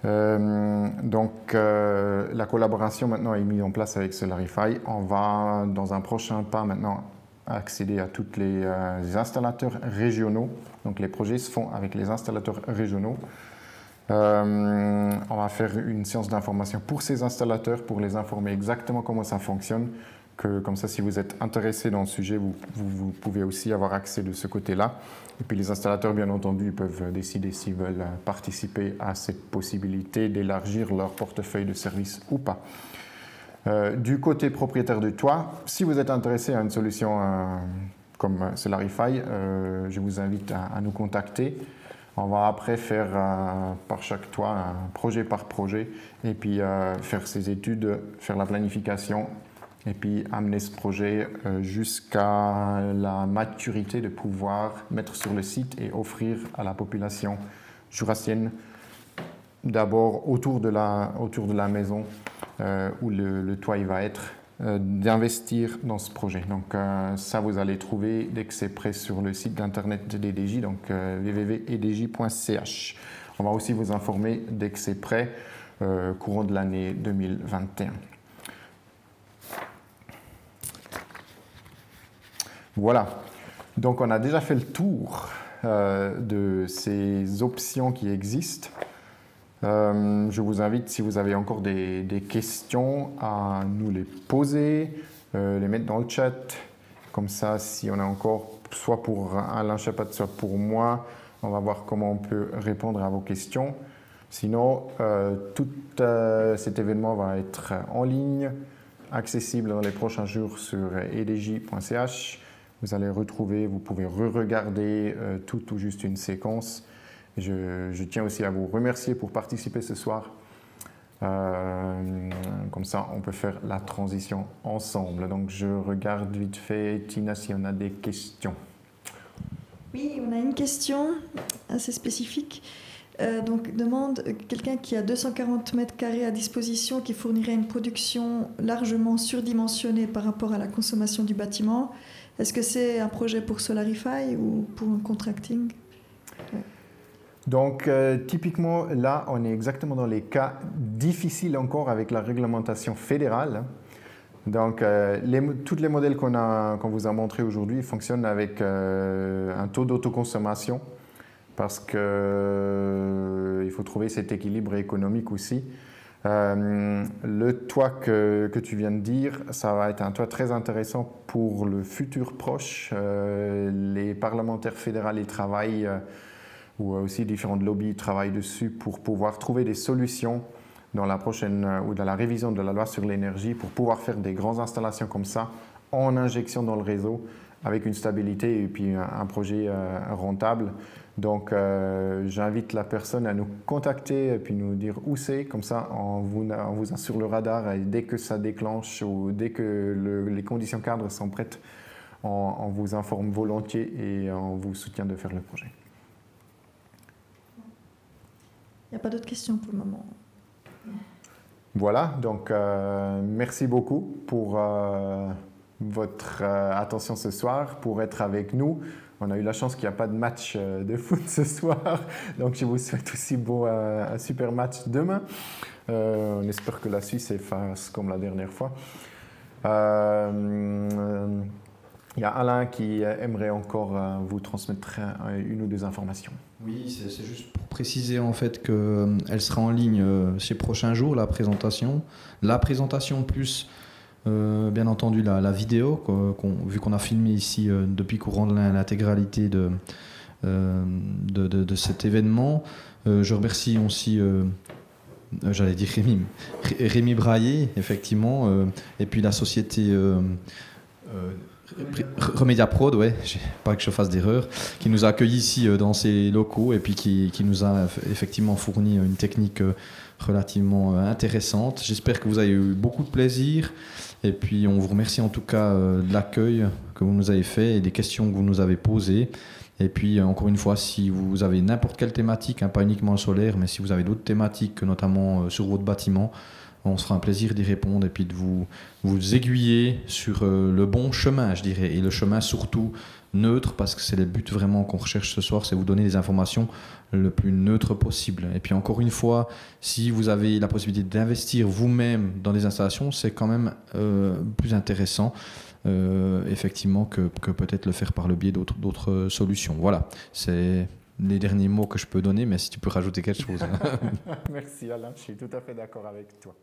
Donc la collaboration maintenant est mise en place avec Solarify. On va dans un prochain pas maintenant accéder à tous les installateurs régionaux. Donc les projets se font avec les installateurs régionaux. On va faire une séance d'information pour ces installateurs pour les informer exactement comment ça fonctionne. Comme ça, si vous êtes intéressé dans le sujet, vous pouvez aussi avoir accès de ce côté-là. Et puis les installateurs, bien entendu, ils peuvent décider s'ils veulent participer à cette possibilité d'élargir leur portefeuille de services ou pas. Du côté propriétaire de toit, si vous êtes intéressé à une solution comme Solarify, je vous invite à nous contacter. On va après faire par chaque toit, projet par projet, et puis faire ces études, faire la planification, et puis amener ce projet jusqu'à la maturité de pouvoir mettre sur le site et offrir à la population jurassienne, d'abord autour de la maison où le toit il va être, d'investir dans ce projet. Donc ça, vous allez trouver dès que c'est prêt sur le site d'internet d'EDJ, donc www.edj.ch. On va aussi vous informer dès que c'est prêt, courant de l'année 2021. Voilà, donc on a déjà fait le tour de ces options qui existent. Je vous invite, si vous avez encore des questions, à nous les poser, les mettre dans le chat. Comme ça, si on a encore, soit pour Alain Chapat, soit pour moi, on va voir comment on peut répondre à vos questions. Sinon, tout cet événement va être en ligne, accessible dans les prochains jours sur edj.ch. Vous allez retrouver, vous pouvez re-regarder tout ou juste une séquence. Je tiens aussi à vous remercier pour participer ce soir. Comme ça, on peut faire la transition ensemble. Donc, je regarde vite fait, Tina, si on a des questions. Oui, on a une question assez spécifique. Donc, demande quelqu'un qui a 240 mètres carrés à disposition, qui fournirait une production largement surdimensionnée par rapport à la consommation du bâtiment. Est-ce que c'est un projet pour Solarify ou pour un contracting? Donc, typiquement, là, on est exactement dans les cas difficiles encore avec la réglementation fédérale. Donc, tous les modèles qu'on vous a montrés aujourd'hui fonctionnent avec un taux d'autoconsommation parce qu'il faut trouver cet équilibre économique aussi. Le toit que tu viens de dire, ça va être un toit très intéressant pour le futur proche. Les parlementaires fédéraux y travaillent, ou aussi différents lobbies travaillent dessus pour pouvoir trouver des solutions dans la prochaine ou dans la révision de la loi sur l'énergie pour pouvoir faire des grandes installations comme ça en injection dans le réseau avec une stabilité et puis un projet rentable. Donc, j'invite la personne à nous contacter et puis nous dire où c'est. Comme ça, on vous a sur le radar et dès que ça déclenche ou dès que les conditions cadres sont prêtes, on vous informe volontiers et on vous soutient de faire le projet. Il n'y a pas d'autres questions pour le moment. Voilà, donc merci beaucoup pour votre attention ce soir, pour être avec nous. On a eu la chance qu'il n'y a pas de match de foot ce soir, donc je vous souhaite aussi un super match demain. On espère que la Suisse efface comme la dernière fois. Il y a Alain qui aimerait encore vous transmettre une ou deux informations. Oui, c'est juste pour préciser en fait qu'elle sera en ligne ces prochains jours, la présentation. La présentation plus, bien entendu, la vidéo, vu qu'on a filmé ici depuis courant de l'intégralité de de cet événement. Je remercie aussi, j'allais dire Rémi Braillé, effectivement, et puis la société Remedia Prod, ouais, pas que je fasse d'erreur, qui nous a accueillis ici dans ses locaux et puis qui nous a effectivement fourni une technique relativement intéressante. J'espère que vous avez eu beaucoup de plaisir et puis on vous remercie en tout cas de l'accueil que vous nous avez fait et des questions que vous nous avez posées. Et puis encore une fois, si vous avez n'importe quelle thématique, pas uniquement le solaire, mais si vous avez d'autres thématiques, notamment sur votre bâtiment, on se fera un plaisir d'y répondre et puis de vous aiguiller sur le bon chemin, je dirais, et le chemin surtout neutre, parce que c'est le but vraiment qu'on recherche ce soir, c'est vous donner des informations le plus neutre possible. Et puis encore une fois, si vous avez la possibilité d'investir vous-même dans des installations, c'est quand même plus intéressant effectivement que peut-être le faire par le biais d'autres solutions. Voilà, c'est les derniers mots que je peux donner, mais si tu peux rajouter quelque chose. Merci Alain, je suis tout à fait d'accord avec toi.